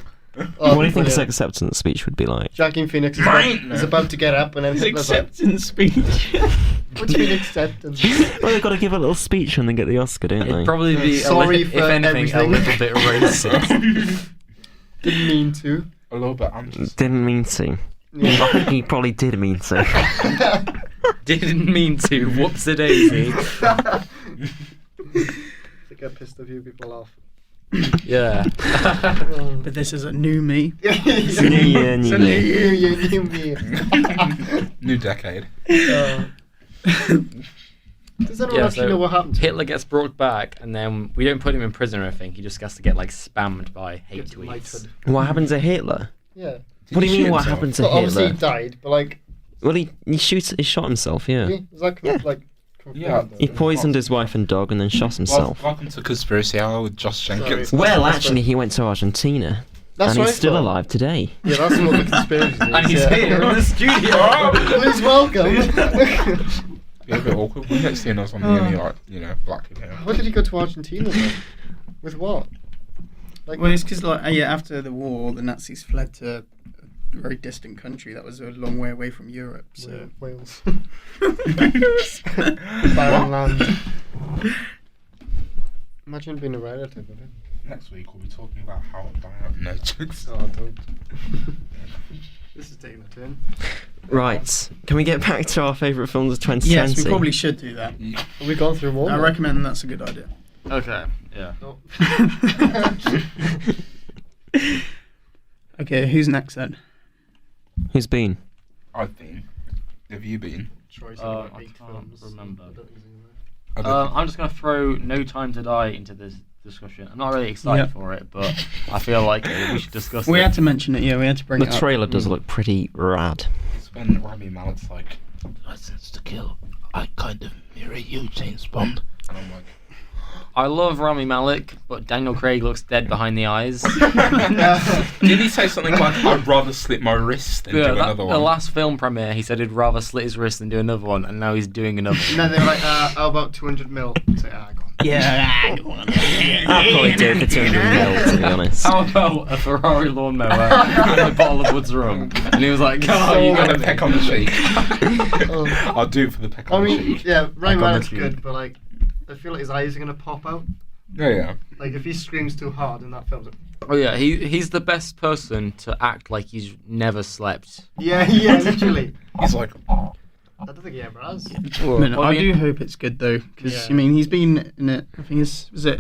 Oh, What do you think his brilliant. acceptance speech would be like? Joaquin Phoenix is Right. about, is about to get up and then His Hitler's like, acceptance speech. what do you mean acceptance? Well, they've got to give a little speech when they get the Oscar, don't It'd they? probably be, Sorry if for anything, everything. a little bit racist. Didn't mean to. A little bit anxious. Didn't mean to. Yeah. He probably did mean to. Didn't mean to. Whoops-a-daisy. I think I pissed a few people off. Yeah. But this is a new me. New year, new So me. new me. New decade. Does anyone Yeah, actually so know what happened to him? Hitler gets brought back, and then we don't put him in prison or anything. He just has to get like spammed by hate Gets tweets. knighted. What happened to Hitler? Yeah. What do you he mean? shoot What himself? happened to Well, obviously he Hitler? died, but like, Well, he shot himself. Yeah. is that Yeah. like Yeah. confirmed? He poisoned his wife and dog and then shot himself. Welcome to Conspiracy Hour with Josh Jenkins. Sorry. Well, That's actually, the- he went to Argentina, That's and what he's I still thought. alive today. Yeah, that's what the conspiracy is. And he's yeah. here in the studio. Please welcome. Be a bit awkward. We don't see us on the any like black people. Why did he go to Argentina then? With what? Like, Well, it's because after the war, the Nazis fled to a very distant country that was a long way away from Europe. So Wales. Barren land. Imagine being a relative of him. Next week we'll be talking about how no jokes. Oh, don't. This is taking a turn. Right. Can we get back to our favourite films of 2020? yes, we probably should do that. Have we gone through more? I recommend that's a good idea. Okay. Yeah. Okay, who's next then? Who's been? I've been. Have you been? Choice I of can't 8 films. remember. I don't think I don't I'm just gonna throw No Time to Die into this discussion. I'm not really excited Yep. for it, but I feel like we should discuss We it. had to mention it. Yeah, we had to bring The it up. trailer does look pretty rad. It's when Rami Malek's like, license to kill. I kind of mirror you, James Bond. And I'm like, I love Rami Malek, but Daniel Craig looks dead behind the eyes. did he say something like, I'd rather slit my wrist than do another The one? last film premiere, he said he'd rather slit his wrist than do another one, and now he's doing another one. And then they were like, how about 200 mil? So, go on. Yeah. I'd probably do it for 200 mil, to be honest. How about a Ferrari lawnmower and a bottle of Woods rum? And he was like, oh, you You got got a peck on the cheek. Oh. I'll do it for the peck I on the mean, cheek. yeah, Ryan Back on the Malek's tube. good, but like, I feel like his eyes are gonna pop out. Yeah. Like, if he screams too hard in that film, it's like, Oh yeah, he's the best person to act like he's never slept. yeah, literally. He's like, I don't think he ever has. I do hope it's good though, because Yeah. I mean he's been in it. I think was it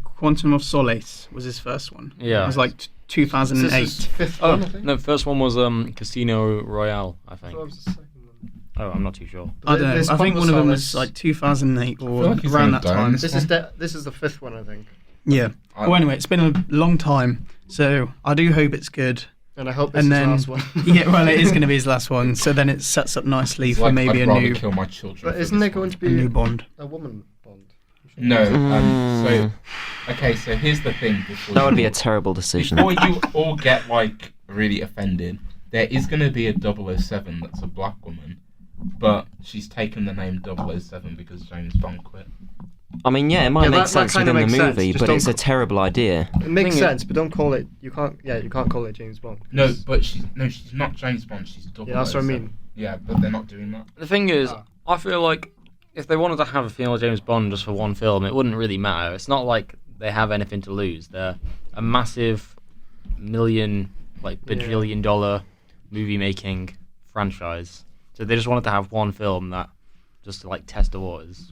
Quantum of Solace was his first one. Yeah. It was like This is 2008. his fifth Oh one, I think. no, first one was Casino Royale, I think. So what was the second one? Oh, I'm not too sure. I don't know. There's I think Quantum one of them Solace. was like 2008 or feel like he's around gonna that die in time. this This is the fifth one, I think. Yeah. I- Well, anyway, it's been a long time, so I do hope it's good. And I hope this And is then, the last one. yeah, well, it is going to be his last one. So then it sets up nicely it's for like maybe I'd a rather new, kill my children. But for isn't this there going one. to a be new Bond. a woman Bond? No. So here's the thing. Before That would you- be a terrible decision. Before you all get like really offended. There is going to be a 007 that's a black woman, but she's taken the name 007 because James Bond quit. I mean, yeah, it might Yeah, make that sense kinda within the makes sense. movie, Just but don't it's a terrible idea. It makes Thing is- sense, but don't call it. You can't call it James Bond. No, but she's not James Bond. She's 007. Yeah, that's what I mean. Yeah, but they're not doing that. The thing is, Ah. I feel like if they wanted to have a female James Bond just for one film, it wouldn't really matter. It's not like they have anything to lose. They're a massive bajillion dollar movie making franchise. So they just wanted to have one film that just to like test the waters.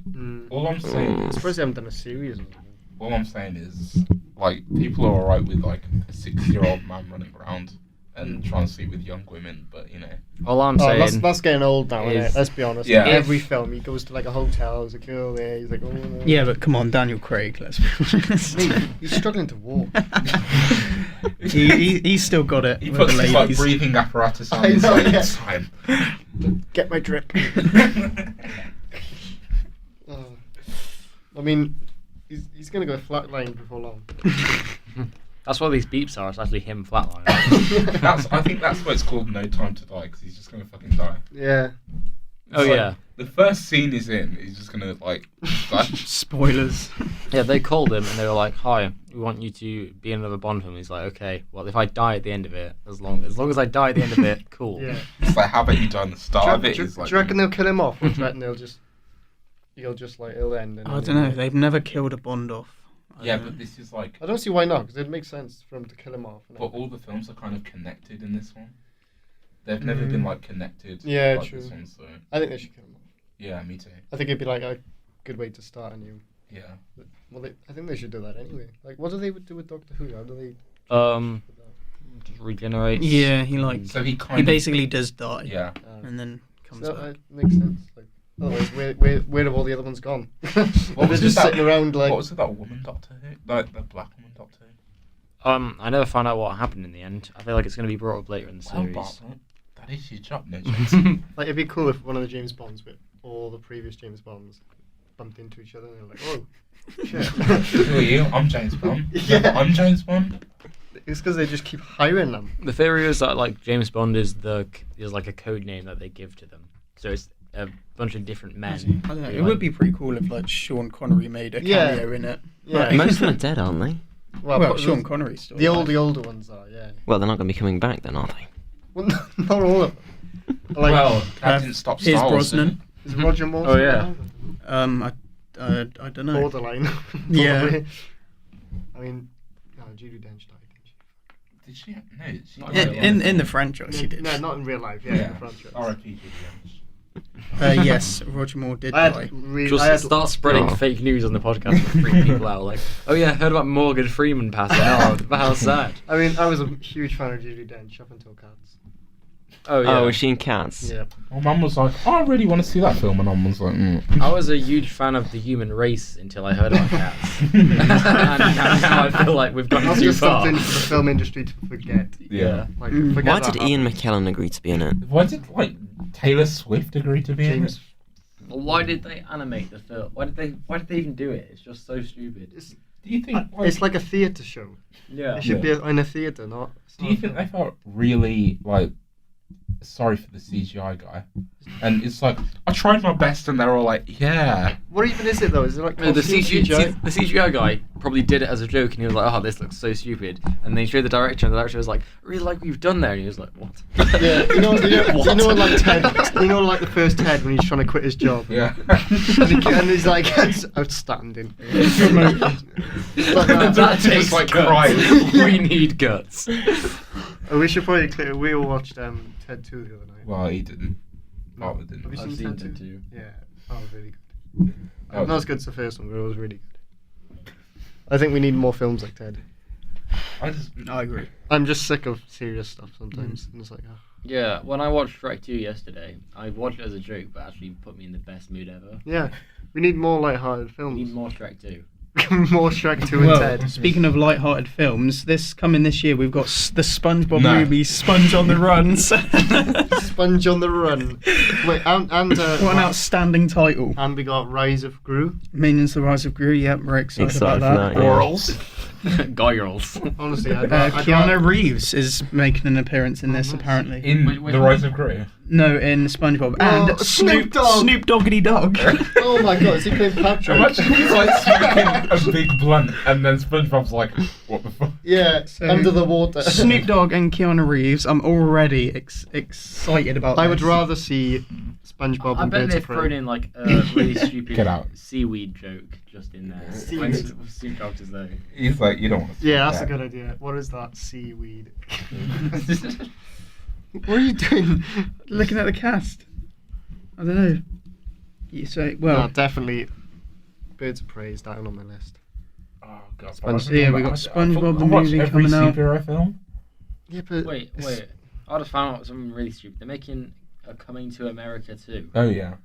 All I'm saying I is, suppose they haven't done a series. Or something. all I'm saying is, like, people are alright with like a 6-year-old man running around and trying to sleep with young women, but you know. All I'm Oh, saying that's getting old now, isn't is- it? Let's be honest. Yeah. Like, every film, he goes to like a hotel, there's a girl there, he's like, oh no. Yeah, but come on, Daniel Craig, let's be honest. Mate, he's struggling to walk. He's still got it He with puts the his like ladies. breathing apparatus on I his know, like, yeah. time. Get my drip. Oh. I mean, he's going to go flatline before long. that's what these beeps are. It's actually him flatlining. I think that's why it's called No Time to Die, because he's just gonna fucking die. Yeah. Oh It's like, yeah, the first scene he's in, he's just gonna like die. Spoilers. yeah. They called him and they were like, "Hi, we want you to be in another Bond film." He's like, "Okay, well, if I die at the end of it, as long as I die at the end of it, cool." Yeah. It's like, how about you die in the start of it? Do It's like, you reckon they'll kill him off? Or do you reckon it'll end? And I don't know. They've never killed a Bond off. I yeah, don't but know. this is like, I don't see why not, because it makes sense for him to kill him off. but all the films are kind of connected in this one. They've never been like connected. Yeah, like true. This one, so I think they should kill him off. yeah, me too. I think it'd be like a good way to start a new. Yeah. Well, I think they should do that anyway. Like, what do they do with Doctor Who? How do they? Just regenerates. Yeah, he So he kind he of basically does die. yeah. And then comes So, back. makes sense. Like, otherwise, where have all the other ones gone? What They're was just it that- sitting around like. What was it, that woman Doctor Who? Like the black woman Doctor Who? I never found out what happened in the end. I feel like it's going to be brought up later in the Well, series. Bartlett, that is your job, no Jason. Like, it'd be cool if one of the James Bonds with all the previous James Bonds bumped into each other and they're like, oh, shit. Who are you? I'm James Bond. Yeah. I'm James Bond. It's because they just keep hiring them. The theory is that like James Bond is like a code name that they give to them. So it's a bunch of different men. I don't know. who, It like- would be pretty cool if like Sean Connery made a Yeah. cameo in it. Yeah. Right. Most of them are dead, aren't they? Well, Well, but Sean Connery's still the alive. older ones are, yeah. Well, they're not going to be coming back then, are they? Well, not all of them. Like, Well, that uh, didn't stop here's Star Wars. Brosnan. is Roger Moore? Oh, yeah. I don't know. Borderline. Yeah. Probably. I mean, no, Judi Dench died, didn't she? Did she? No, she Not didn't. In the franchise, she did. No, not in real life. Yeah, in the franchise. R.I.P. Yes, Roger Moore did I die. had really, Just I had, start spreading Oh. fake news on the podcast to freak people out. Like, oh yeah, I heard about Morgan Freeman passing. Oh, how sad. I mean, I was a huge fan of Judi Dench up until Cats. Oh yeah. Oh, Machine Cats. Yeah. My mum was like, oh, I really want to see that film, and I was like, I was a huge fan of the human race until I heard about cats. and now I feel like we've gone That's too just far. something for the film industry to forget. Yeah. Like, Mm. forget Why that did happened. Ian McKellen agree to be in it? Why did like Taylor Swift agree to be in James? it? Well, why did they animate the film? Why did they even do it? It's just so stupid. It's, Do you think? it's like a theatre show. Yeah. It should be in a theatre, not. Do you think they felt really like sorry for the CGI guy? And it's like, I tried my best, and they're all like, yeah. What even is it though? Is it like No, the costume CGI guy probably did it as a joke, and he was like, "Oh, this looks so stupid." And then he showed the director, and the director was like, "I really like what you've done there." And he was like, "What?" Yeah, you know, What? like Ted. You know, like the first Ted when he's trying to quit his job. Yeah. And he's like, it's outstanding. Like that. that Just takes like guts. crying. We need guts. Oh, we should probably clear. We all watched Ted 2 the other night. Well, he didn't. Bartlett didn't. Have you I've seen seen Ted 2? it too. Yeah, that was really good. That was- Not as good as the first one, but it was really good. I think we need more films like Ted. I just, I agree. I'm just sick of serious stuff sometimes. And it's like, oh. Yeah, when I watched Shrek 2 yesterday, I watched it as a joke, but actually put me in the best mood ever. Yeah, we need more light-hearted We films. need more Shrek 2. More Shrek 2 and Well, Ted. speaking of light-hearted films, this year we've got the SpongeBob No. movie, Sponge on the Run. Sponge on the Run. Wait, What an outstanding title. and we got Rise of Gru. Minions: The Rise of Gru. Yep, we're excited Excited about for that. that, yeah. Orals. Goggles. Honestly, Keanu Reeves is making an appearance in this, nice. apparently. In Which The one? Rise of Gru. No, in SpongeBob. Oh, And Snoop Dogg. Snoop Doggity Dog. Oh my god, is he playing Patrick? Imagine he's like smoking a big blunt, and then SpongeBob's like, "What the fuck?" Yeah, So, under the water. Snoop Dogg and Keanu Reeves. I'm already excited about I this. would rather see SpongeBob I and bet Birds they've of Prey. thrown in like a really stupid Get out. seaweed joke just in there. When Seaweed. Snoop Dogg is there. He's like, "You don't want to." Yeah, that's a good idea. What is that? Seaweed. What are you doing? Looking at the cast. I don't know. You say, well, No, definitely Birds of Prey is down on my list. Oh god. SpongeBob. Yeah, we got SpongeBob the watch movie every coming out. superhero film. Yeah, but Wait. I just found out something really stupid. They're making a Coming to America too. Oh yeah.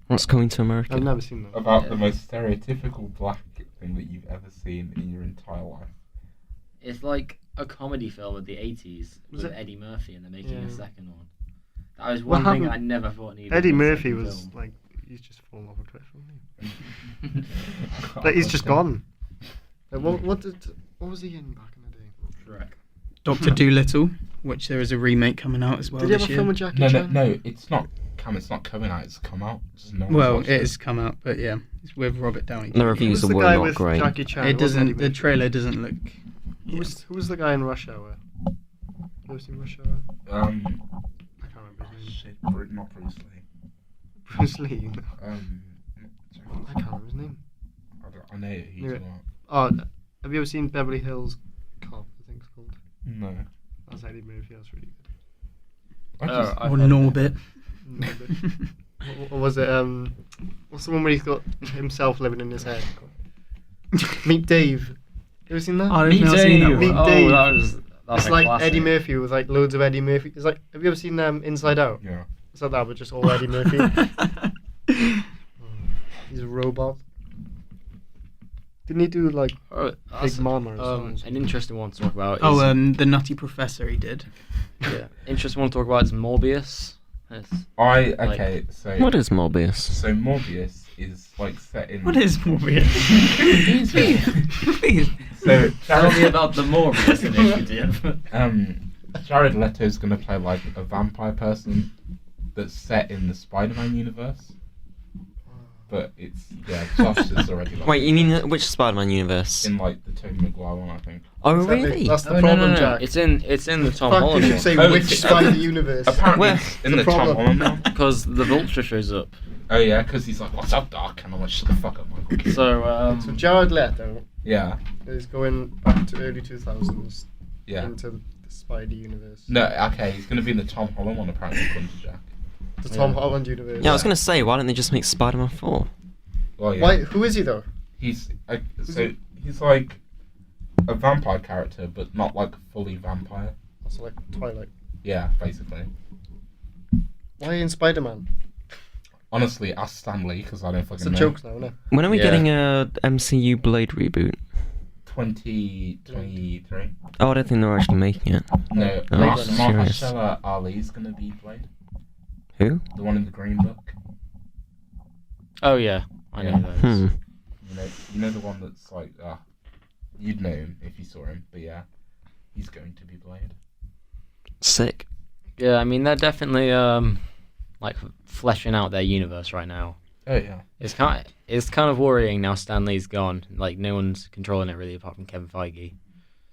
What's Coming to America? I've never seen that. About the most stereotypical black thing that you've ever seen in your entire life. It's like a comedy film of the 80s Was with it- Eddie Murphy, and they're making Yeah. a second one. That was What one thing happened- I never thought needed. Eddie a Murphy second was film. like, he's just fallen off a cliff, hasn't he? Like, he's just gone. Like, what was he in back in the day? Shrek. Dr. Dolittle, which there is a remake coming out as well Did he have this a year. film with Jackie No, Chan? no, it's not. It's not coming out. It's come out. Just no one's Well, watched it has come out, but yeah, it's with Robert Downey. The Jr. reviews Who's the were guy not with great. Jackie Chan? It It wasn't Eddie doesn't. The Murphy. trailer doesn't look. Who's the guy in Rush Hour? You ever seen Rush Hour? I can't remember his name. Shit, not Bruce Lee. Bruce Lee. Sorry, I can't remember his name. I know who Yeah. you're talking about. Oh, have you ever seen Beverly Hills Cop? I think it's called. No. That's Eddie Murphy. That's really good. I just, I've Or heard Norbit. No, but- what was it? What's the one where he's got himself living in his head? Meet Dave. You ever seen that? I don't know. I've seen that Meet one. Dave. That's It's a like classic. Eddie Murphy with like loads of Eddie Murphy. It's like, have you ever seen Inside Out? yeah. It's like that, but just all Eddie Murphy. He's a robot. Didn't he do like Oh, Big Mama or something? an interesting one to talk about. Is, Oh, the Nutty Professor he did. yeah, interesting one to talk about is Morbius. It's, Okay, so What is Morbius? so Morbius is like set in. What is Morbius? Please. So tell me Jared, about the Morbius initiative. Jared Leto's gonna play like a vampire person that's set in the Spider-Man universe. But it's Josh is already like Wait, you mean which Spider-Man universe? in like the Tobey Maguire one, I think. Oh, Is that the- really? That's the Oh, problem, no. Jack. It's in the Tom Fuck, Holland did you one. say Oh, which it's- Spider universe? Apparently, Where? it's in The the Tom problem. Holland one. Because the Vulture shows up. Oh yeah, because he's like, "What's up, Doc?" And I'm like, "Shut the fuck up, Michael." So So Jared Leto Yeah, is going back to early 2000s yeah. into the Spidey universe. No, okay, he's gonna be in the Tom Holland one apparently, according to Jack. The Tom Yeah. Holland universe. Yeah, I was gonna say, why don't they just make Spider-Man 4? Well, yeah. Why? Who is he though? He's he's like a vampire character, but not like fully vampire. Also like Twilight. Yeah, basically. Why in Spider-Man? Honestly, ask Stan Lee because I don't It's fucking a know. joke now, isn't it? When are we Yeah. getting a MCU Blade reboot? 2023. Oh, I don't think they're actually making it. No, Oh, serious. Mahershala Ali's gonna be Blade. Who? The one in the Green Book. Oh yeah, I know Yeah. those. You know the one that's like, you'd know him if you saw him, but yeah, he's going to be Blade. Sick. Yeah, I mean they're definitely like fleshing out their universe right now. Oh yeah. It's kind of worrying now. Stan Lee's gone. Like no one's controlling it really, apart from Kevin Feige.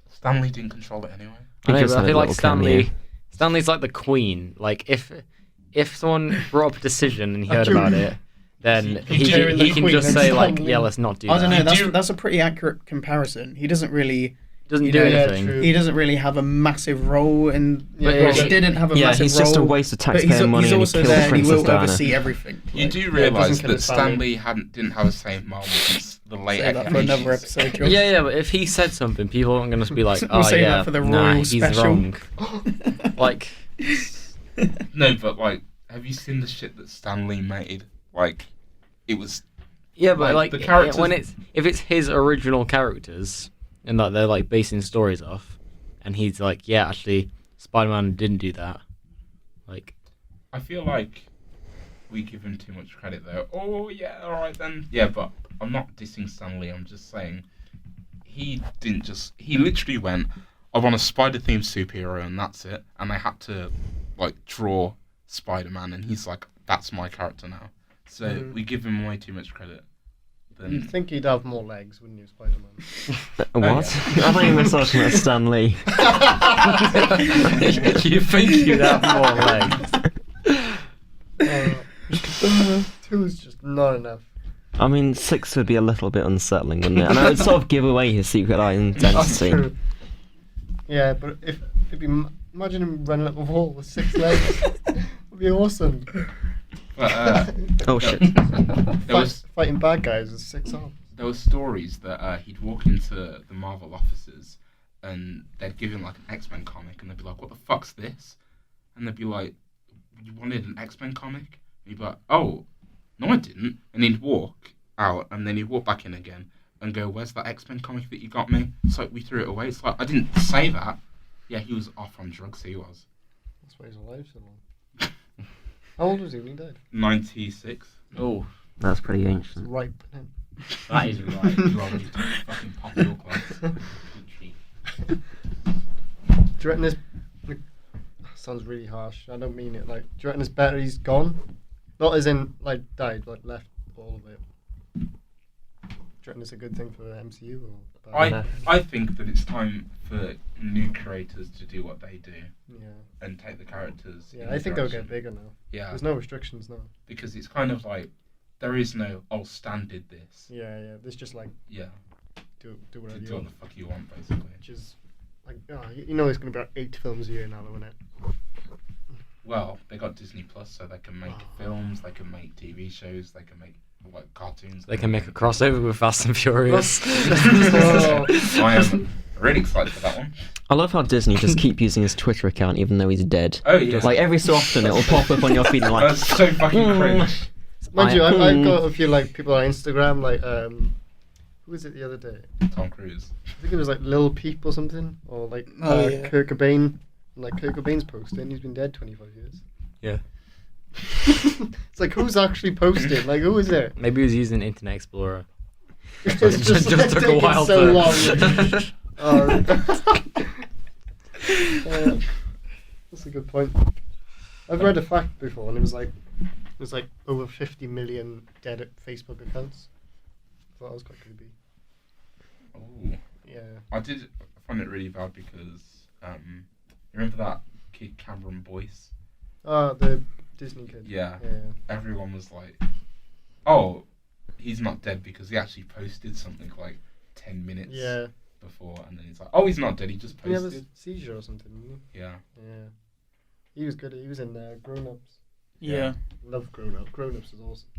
Stan Lee didn't control it anyway. I know, He just but I had a feel like little cameo. Stan Lee's like the queen. Like if someone brought up a decision and he heard Actually, about it, then he he do- can Queen just and say Stan like, Lee. yeah, let's not do I don't that. know. That's a pretty accurate comparison. He doesn't really. Doesn't You do know, yeah, anything. true. He doesn't really have a massive role in. Yeah, But He he- didn't have a Yeah, massive he's role. just a waste of But taxpayer money he's and he also killed there and he Princess will Diana. oversee everything. You Like, do yeah, it realise doesn't kill that his Stan family. Lee didn't have the same moment since the late Say that for another episode. Josh. Yeah, but if he said something, people aren't going to be like, We'll oh save yeah, that for the nah, royal he's special. wrong. Like, No, but like, have you seen the shit that Stan Lee made? Like, it was. yeah, but Like, like the characters- when if it's his original characters and that they're like basing stories off, and he's like, yeah, actually, Spider-Man didn't do that. Like, I feel like we give him too much credit though. Oh yeah, all right then. Yeah, but I'm not dissing Stan Lee. I'm just saying he didn't just. He literally went, I want a Spider-themed superhero, and that's it. And they had to, like, draw Spider-Man, and he's like, that's my character now. So we give him way too much credit. You'd think he'd have more legs, wouldn't you, Spider-Man? What? I thought you were talking about Stan Lee. You think you'd have more legs? 2 is just not enough. I mean, 6 would be a little bit unsettling, wouldn't it? And I would sort of give away his secret That's identity. true. Yeah, but imagine him running up a wall with 6 legs. Would be awesome. But, Oh shit. Fighting bad guys with 6 arms. there were stories that he'd walk into the Marvel offices and they'd give him like an X-Men comic and they'd be like, what the fuck's this? And they'd be like, you wanted an X-Men comic? And he'd be like, oh, no I didn't. And he'd walk out and then he'd walk back in again and go, where's that X-Men comic that you got me? It's like, we threw it away. It's like, I didn't say that. Yeah, he was off on drugs, he was. That's why he's alive so long. How old was he when he died? 96. Oh, That's pretty It's ancient. ripe. Isn't that is right. You already fucking pop your clothes. it? Do you reckon this... Sounds really harsh. I don't mean it. Like, do you reckon it's better he's gone? Not as in, like, died, like, left all of it. Do you reckon it's a good thing for the MCU? Or bad? I think that it's time for new creators to do what they do Yeah. and take the characters. Yeah, in I a think they'll direction. get bigger now. Yeah, There's no restrictions now. because it's kind of like there is no Stan did this. Yeah, yeah. There's just, like, Yeah, do to whatever you do what want. the fuck you want, basically. Which is, like, you know there's going to be like 8 films a year now, isn't it? Well, they got Disney Plus, so they can make Oh. films, they can make TV shows, they can make like cartoons. They can make a crossover with Fast and Furious. I am really excited for that one. I love how Disney just keep using his Twitter account even though he's dead. Oh yeah, Like every so often it'll pop up on your feed and like, that's so fucking cringe. Mind you, I've got a few like people on Instagram, like who was it the other day? Tom Cruise. I think it was like Lil Peep or something, or like Oh, yeah. Kurt Cobain. Like Kurt Cobain's posting, he's been dead 25 years. Yeah. It's like who's actually posting? Like who is it? Maybe he was using Internet Explorer. It's Just took a taking while so to- long. That's a good point. I've read a fact before, and it was like over 50 million dead Facebook accounts. I thought that was quite creepy. Oh, Yeah. I did find it really bad because you remember that kid Cameron Boyce? The Disney kid. Yeah. Yeah. Everyone was like, "Oh, he's not dead," because he actually posted something like 10 minutes Yeah. before, and then he's like, "Oh, he's not dead. He just Did he have a posted." seizure or something? Didn't Yeah. he? Yeah. He was good. He was in Grown Ups. Yeah. Love Grown Ups. Grown Ups is awesome.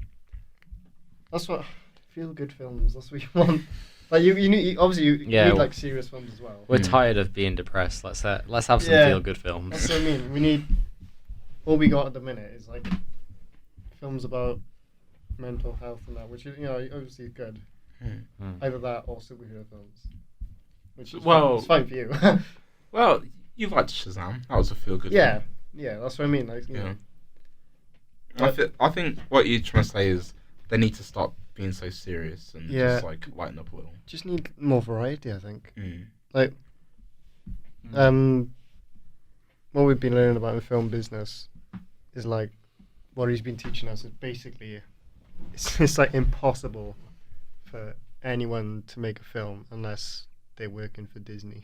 That's what feel good films. That's what you want. Like you need obviously you Yeah, need like serious films as well. We're tired of being depressed. Let's have some Yeah. feel-good That's films. what I mean. We need all we got at the minute is like films about mental health and that, which is obviously is good. Either that or superhero films. Which is Well- it's fine for you. Well, you liked Shazam. That was a feel-good. yeah, film. yeah, that's what I mean. Like, you Yeah. know. I think what you're trying to say is they need to stop being so serious and Yeah. just like lighten up a little. Just need more variety, I think. Mm. Like, what we've been learning about in film business is like what he's been teaching us is basically it's like impossible for anyone to make a film unless they're working for Disney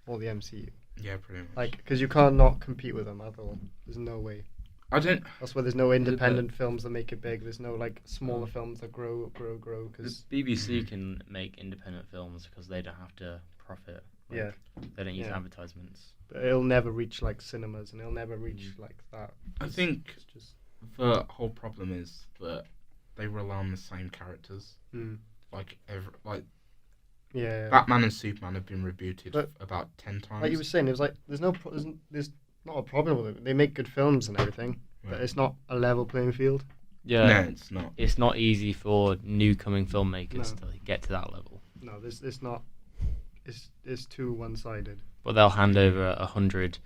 or the MCU. Yeah, pretty much. Like, because you can't not compete with them at all. There's no way. I don't. That's why there's no independent films that make it big. There's no like smaller films that grow. The Because BBC can make independent films because they don't have to profit. Like, yeah, They don't use Yeah. advertisements. but it'll never reach like cinemas, and it'll never reach like that. I 'Cause think it's just the whole problem is that they rely on the same characters. Like yeah. Batman and Superman have been rebooted But- about 10 times. Like you were saying, it was like there's not a problem with it. They make good films and everything, but Right. it's not a level playing field. Yeah. No, it's not. It's not easy for new coming filmmakers No. to get to that level. No, it's not. It's too one sided. But they'll hand over 100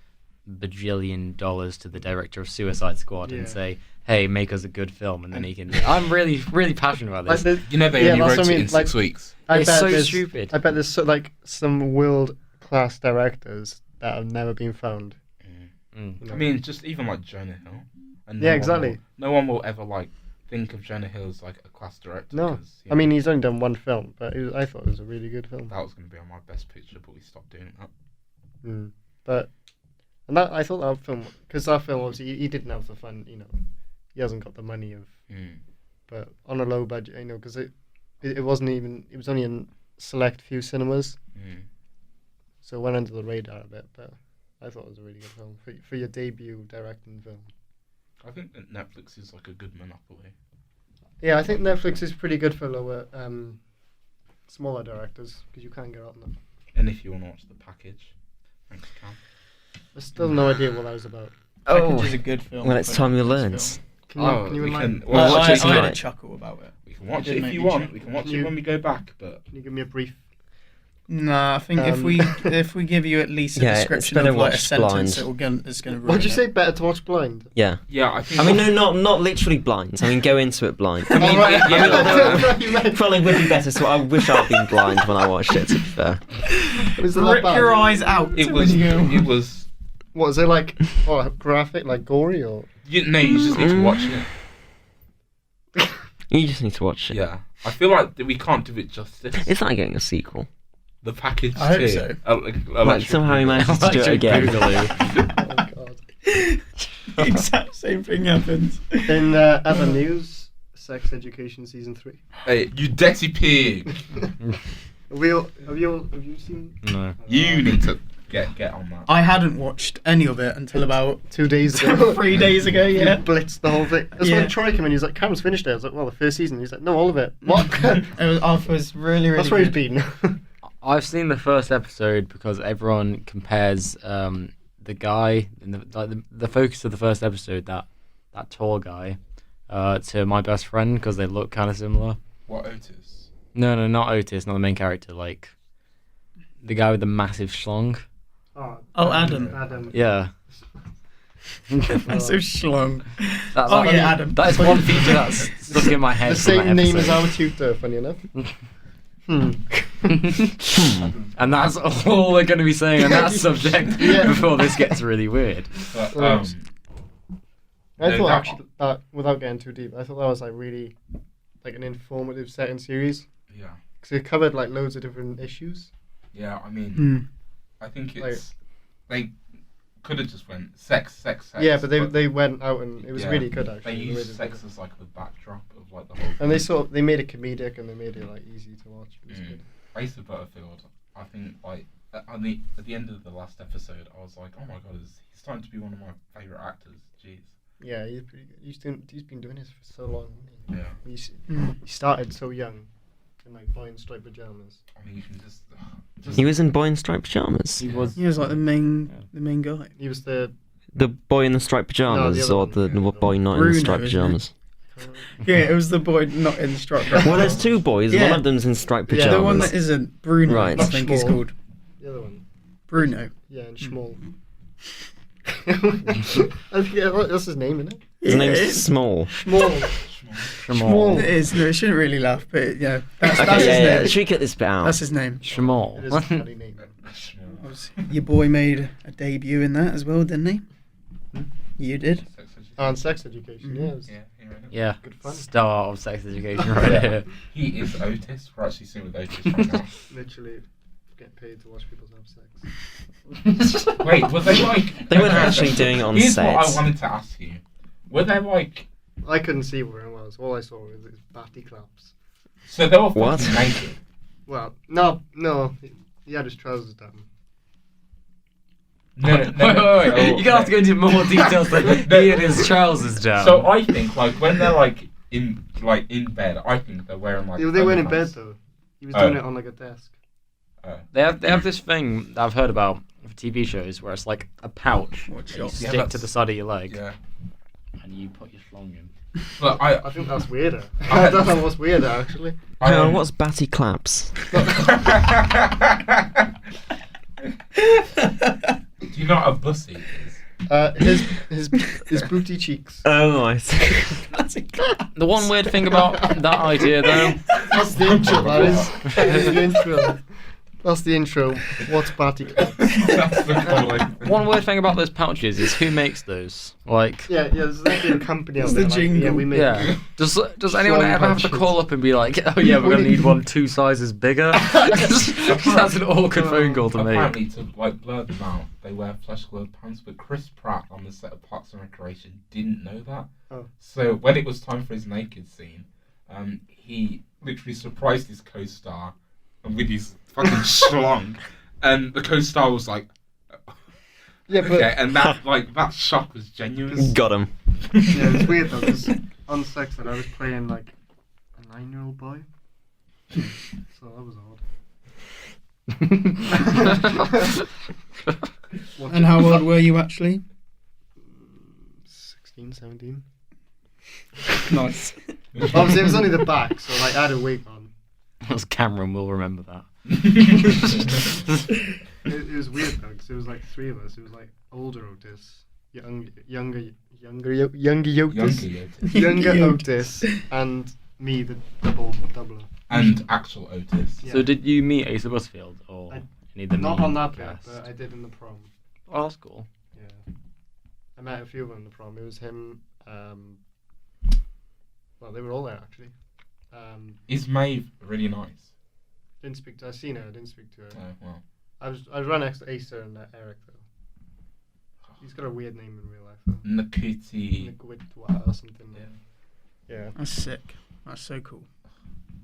bajillion to the director of Suicide Squad Yeah. and say, "Hey, make us a good film," and then he can. I'm really, really passionate about Like this. You know they only that's wrote what I it mean, in 6 weeks. I It's bet so there's- stupid. I bet there's like some world-class directors that have never been found. Mm. You know? I mean, just even like Jonah Hill. And Yeah, one exactly. no one will ever like think of Jonah Hill as like a class director. No. 'cause, I mean, he's only done one film, but I thought it was a really good film. that was going to be on my best picture, but we stopped doing that. But and that I thought that film, because that film obviously he didn't have the fun, you know, he hasn't got the money of, but on a low budget, you know, because it wasn't even, it was only in select few cinemas, so it went under the radar a bit. But I thought it was a really good film for your debut directing film. I think that Netflix is like a good monopoly. Yeah, I think Netflix is pretty good for lower, smaller directors because you can't get on them. And if you want to watch the package, thanks, Cam. I still no idea what that was about. Package is a good film. Well, it's but time you it's learn. film. Can you we enlighten- can well, watch I it had a tonight. chuckle about it. We can watch It it did if make you me want. chuckle. We can watch You- it when we go back, but Can you give me a brief? Nah, I think if we give you at least a Yeah, it's description better of like a watch sentence, blind. it's gonna. What'd you ruin say? it. Better to watch blind? Yeah. yeah, I think. I mean, no, not literally blind. I mean, go into it blind. I mean, Alright, yeah, I don't know what you meant. Probably would be better. So I wish I'd been blind when I watched it. To be fair. Was it that Rip bad? your eyes out. it when was. you go. It was. What is it like? Graphic, like gory, or? You just need to watch it. You just need to watch it. Yeah, I feel like that we can't do it justice. It's like getting a sequel. The package. I hope too. so. Like somehow he manages to do it again. Oh god. The exact same thing happens. In other news, Sex Education season 3. Hey, you dirty pig! Have you seen? No. You need to get on that. I hadn't watched any of it until about 2 days ago. 3 days ago. You Yeah. blitzed the whole thing. That's Yeah. when Troy came in. He's like, "Cameron's finished it." I was like, "Well, the first season." He's like, "No, all of it." What? It was really, really. That's where he's good. been. I've seen the first episode because everyone compares the guy in the focus of the first episode, that tall guy, to my best friend because they look kind of similar. What, Otis? No, not Otis, not the main character. Like the guy with the massive schlong. Oh, Adam. Adam. Yeah. Massive schlong. That's Oh yeah, Adam. That is one feature that's stuck in my head. The from that same name as episode. our tutor. Funny enough. And that's all we're going to be saying on that subject Yeah. before this gets really weird. But, Right. I No, thought that- actually that, without getting too deep, I thought that was like really like an informative second series yeah. because it covered like loads of different issues. Yeah, I mean, Hmm. I think it's... They could have just went sex. Yeah, but they went out and it was Yeah. really good They actually. the way used they sex did it. as like the backdrop of like the whole And they made it comedic and they made it like easy to watch. It was good. Ace of Butterfield, I think, like at the end of the last episode, I was like, oh my god, he's starting to be one of my favourite actors. Jeez. Yeah, he's pretty good. He's been doing this for so long. Hasn't Yeah. he? He started so young in like boy in striped pajamas. I mean, you can just He was in Boy in Striped Pajamas. He was. He was like the main guy. He was the The boy in the striped pajamas, other or one, the yeah, boy not in Bruno, the striped isn't it? pajamas. Yeah, it was the boy not in striped. Well, there's two boys. Yeah. One of them's in striped Yeah, pajamas. The one that isn't Bruno. Right. I think he's Schmall. called the other one. Bruno. Yeah, and Schmall. I think that's his name, isn't it? His Yeah, name's it is. Small. Schmall. Shamal. It is. No, it shouldn't really laugh, but yeah, that's Okay, his yeah. name. Should we cut this bit out? That's his name. It is a Shamal. funny name. Your boy made a debut in that as well, didn't he? You did. sex education. On Sex Education, yeah. It was Yeah, here I am. Yeah. good fun. Star of sex education right here. He is Otis. We're actually seeing with Otis right now. Literally get paid to watch people have sex. Wait, were they like? They weren't actually doing it on Here's set. what I wanted to ask you. Were they like? I couldn't see where it was. All I saw was his batty claps. So they were What? fucking naked. Well, no, he had his trousers down. No, Wait. You're gonna have to go into more details than he had his trousers down. So I think like when they're like in bed, I think they're wearing like. They weren't in bed underpants. though. He was Oh. doing it on like a desk. they have this thing that I've heard about for TV shows where it's like a pouch What that you shot? stick Yeah, to that's- the side of your leg Yeah, and you put your schlong in. but I think that's weirder. I don't know what's weirder actually. Hang on, what's Batty Claps? Do you know what a bussy is? His booty cheeks. Oh, I see. The one weird thing about that idea, though, That's the intro. That is the intro. That's the intro. What's party clothes? That's the calling. one weird thing about those pouches is who makes those? Like, Yeah, there's actually a company out It's there. the like, yeah, jingle. we make. yeah. Does anyone Strong ever have to pouches. call up and be like, oh yeah, we're gonna need one 2 sizes bigger? That's an awkward phone call to make. Apparently, to like blur them out, they wear flesh-colored pants. But Chris Pratt on the set of Parks and Recreation didn't know that. Oh. So when it was time for his naked scene, he literally surprised his co-star with his fucking schlong, and the co-star was like, Yeah, but okay, and that shock was genuine. Got him. yeah, it's weird though. Because on Sex Ed, I was playing like a 9-year-old boy, so that was odd. And how old were you actually? 16, 17. Nice. Obviously, it was only the back, so like I had a wig on. As Cameron will remember that. It was weird though, because it was like 3 of us. It was like older Otis, younger Otis, younger Otis, and me, the doubler. And actual Otis. Yeah. So did you meet Asa Butterfield or any of the Not main on that bit, cast? but I did in the prom. Oh, that's cool. Yeah, I met a few of them in the prom. It was him. Well, they were all there actually. Is Maeve really nice? Didn't speak to. I seen her. I didn't speak to her. Oh well. I was right next to Asa and Eric though. He's got a weird name in real life though. Nakuti. Nikwitwa or something. Yeah. That's sick. That's so cool.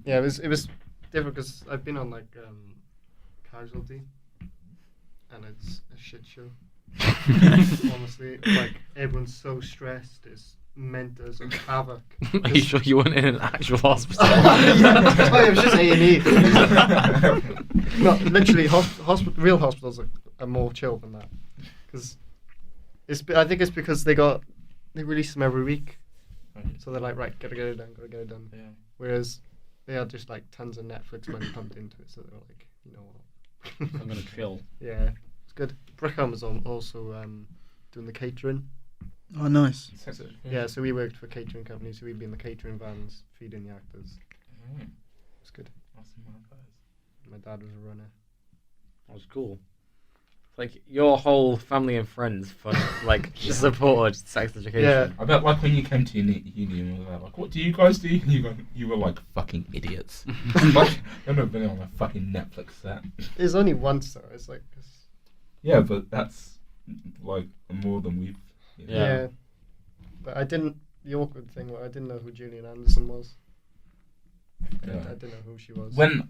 Yeah, it was different because I've been on like Casualty, and it's a shit show. Honestly, like everyone's so stressed. It's meant as a havoc. Are you sure you weren't in an actual hospital? Oh, it was just A&E. No, literally, real hospitals are more chill than that. Because I think it's because they release them every week, so they're like, right, gotta get it done. Yeah. Whereas they had just like tons of Netflix money pumped into it, so they were like, you know what? I'm gonna chill. Yeah, it's good. Brickham was also doing the catering. Oh, nice. Yeah, so we worked for catering companies, so we'd be in the catering vans feeding the actors. It's good. My dad was a runner. That was cool. Like your whole family and friends, supported sex education. Yeah. I bet like when you came to uni and were like, what do you guys do? You were like fucking idiots. Like, I've never been on a fucking Netflix set. It's only once though. It's like Yeah, but that's like more than we've. yeah. But I didn't. The awkward thing was I didn't know who Julian Anderson was. I didn't know who she was. When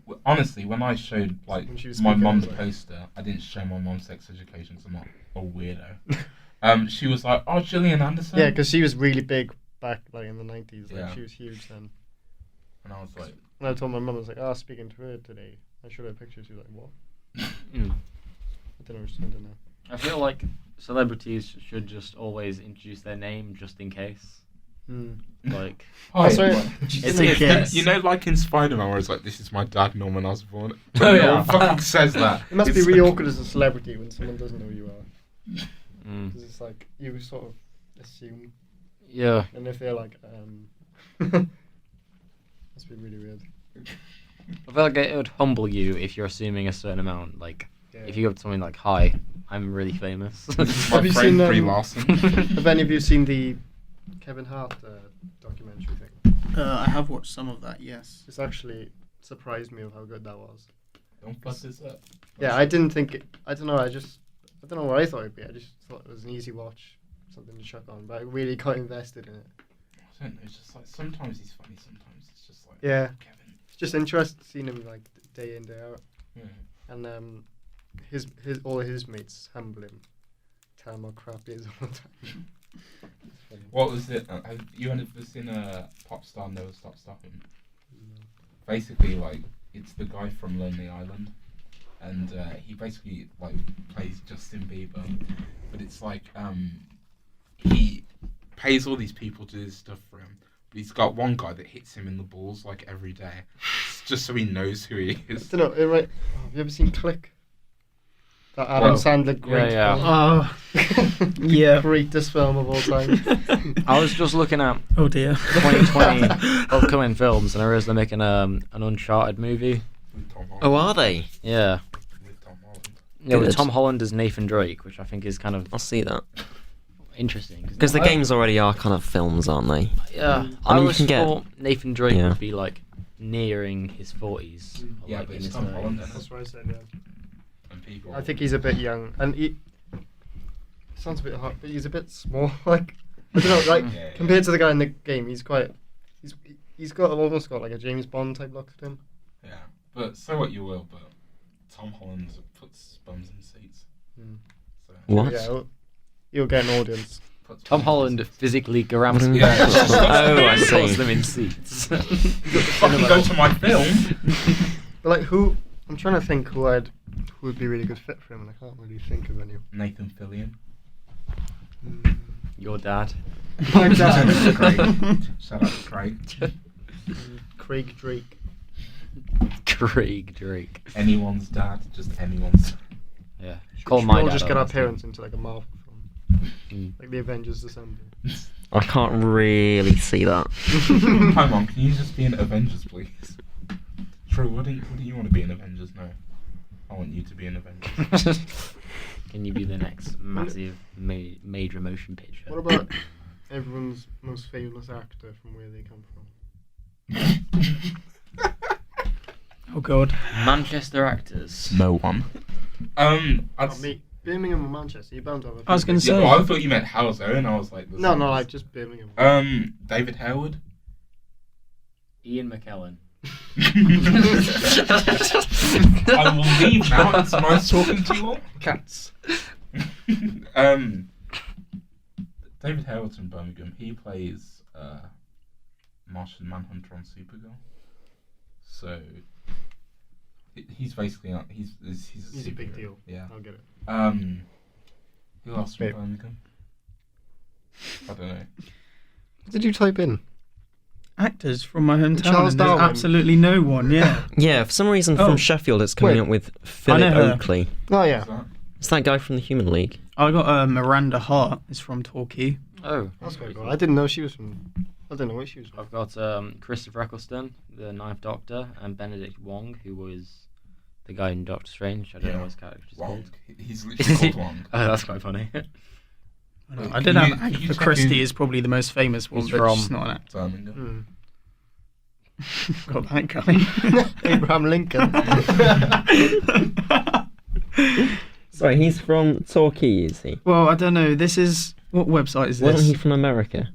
I showed like When she was my speaking, I mum was the like- poster, I didn't show my mum sex education, so I'm not a weirdo. She was like, "Oh, Gillian Anderson." Yeah, because she was really big back like in the 90s. Like Yeah. she was huge then. And I was like, And I told my mum, I was like, speaking to her today. I showed her a picture. She was like, what? Mm. I don't know. I feel like celebrities should just always introduce their name just in case. Like, "Hi." sorry. Like, Just in case. you know, like in Spider-Man, where it's like, "This is my dad, Norman Osborn." Oh, No yeah. one fucking says that. It must It's be really like- awkward as a celebrity when someone doesn't know who you are. mm. Because it's like, you sort of assume. Yeah. And if they're like, must be really weird. I feel like it would humble you if you're assuming a certain amount. Like, Yeah. if you go up to someone like, "Hi, I'm really famous." My Have you friend seen, Brie Larson. Have any of you seen the Kevin Hart documentary thing? I have watched some of that, yes. It's actually surprised me of how good that was. Don't fuck this up. Yeah, I didn't think it. I don't know. I don't know what I thought it'd be. I just thought it was an easy watch, something to chuck on. But I really got invested in it. I don't know. It's just like sometimes he's funny, sometimes it's just like Yeah. Kevin. It's just interesting seeing him like day in day out, Yeah. and his all of his mates humble him, tell him how crap he is all the time. It's funny. What was it? Have you ever seen a pop star never stop stopping? Basically, like it's the guy from Lonely Island, and he basically like plays Justin Bieber, but it's like he pays all these people to do this stuff for him, but he's got one guy that hits him in the balls like every day, just so he knows who he I is. don't know. Right? Have you ever seen Click? That Adam Well, Sandler great yeah. film. Yeah. Greatest film of all time. I was just looking at Oh dear. 2020 upcoming films, and I realised they're making an Uncharted movie. With Tom Holland. Oh, are they? Yeah. With Tom Holland. Yeah, with Good. Tom Holland as Nathan Drake, which I think is kind of I'll see that. interesting. Because the games already are kind of films, aren't they? Yeah, I I mean, you always can get- thought Nathan Drake Yeah. would be like nearing his 40s. or, Yeah, like, but in it's his Tom 30s. Holland, isn't That's it? what I said, yeah. And people. I think he's a bit young. And he sounds a bit hard, but he's a bit small. Like, I don't know, like, Yeah. compared to the guy in the game, he's almost got like a James Bond type look to him. Yeah, but say what you will, but Tom Holland puts bums in seats. Mm. So, What? Yeah, you'll get an audience. puts Tom bums in Holland seats. physically grabs What do you people mean? Oh, I and see. puts them in seats. Fucking go to my film. But like, I'm trying to think who would be a really good fit for him, and I can't really think of any. Nathan Fillion. Your dad. My dad. Craig. Shout out to Craig. Craig Drake. Craig Drake. Anyone's dad, just anyone's dad. Yeah. Should Call we my all dad. just get our honestly. parents into like a Marvel film, like the Avengers Assemble. I can't really see that. Come on, can you just be in Avengers, please? True, wouldn't you want to be in Avengers? No. I want you to be in Avengers. Can you be the next massive major motion picture? What about everyone's most famous actor from where they come from? Oh god. Manchester actors? No one. Oh, me, Birmingham or Manchester? You're bound to have a few I was gonna big- say- Yeah, but I thought you meant Houser, and I was like, No, like just Birmingham. David Harewood. Ian McKellen. I will leave now. It's nice talking to you all. Cats. David Harewood's from Birmingham. He plays Martian Manhunter on Supergirl. So he's basically he's He's a big superhero. deal. Yeah. I'll get it. Who else from Wait. Birmingham? I don't know. What did you type in? Actors from my hometown. Charles and there's Darwin. absolutely no one. Yeah. Yeah, for some reason Oh. from Sheffield it's coming Wait. up with Philip know her. Oakley. Oh yeah. Who's that? It's that guy from the Human League. I got Miranda Hart is from Torquay. Oh, That's quite cool. I didn't know she was from. I didn't know where she was from. I've got Christopher Eccleston, the Ninth Doctor, and Benedict Wong, who was the guy in Doctor Strange. I don't know what his character's Wong. called. He's literally called Wong. Oh, that's quite funny. Wait, I did can have you Agatha check Christie who- is probably the most famous one, He's but from- she's not an actor. Birmingham. Got that guy. Abraham Lincoln. Sorry, he's from Torquay, is he? Well, I don't know. This is what website is Wasn't this? he from America?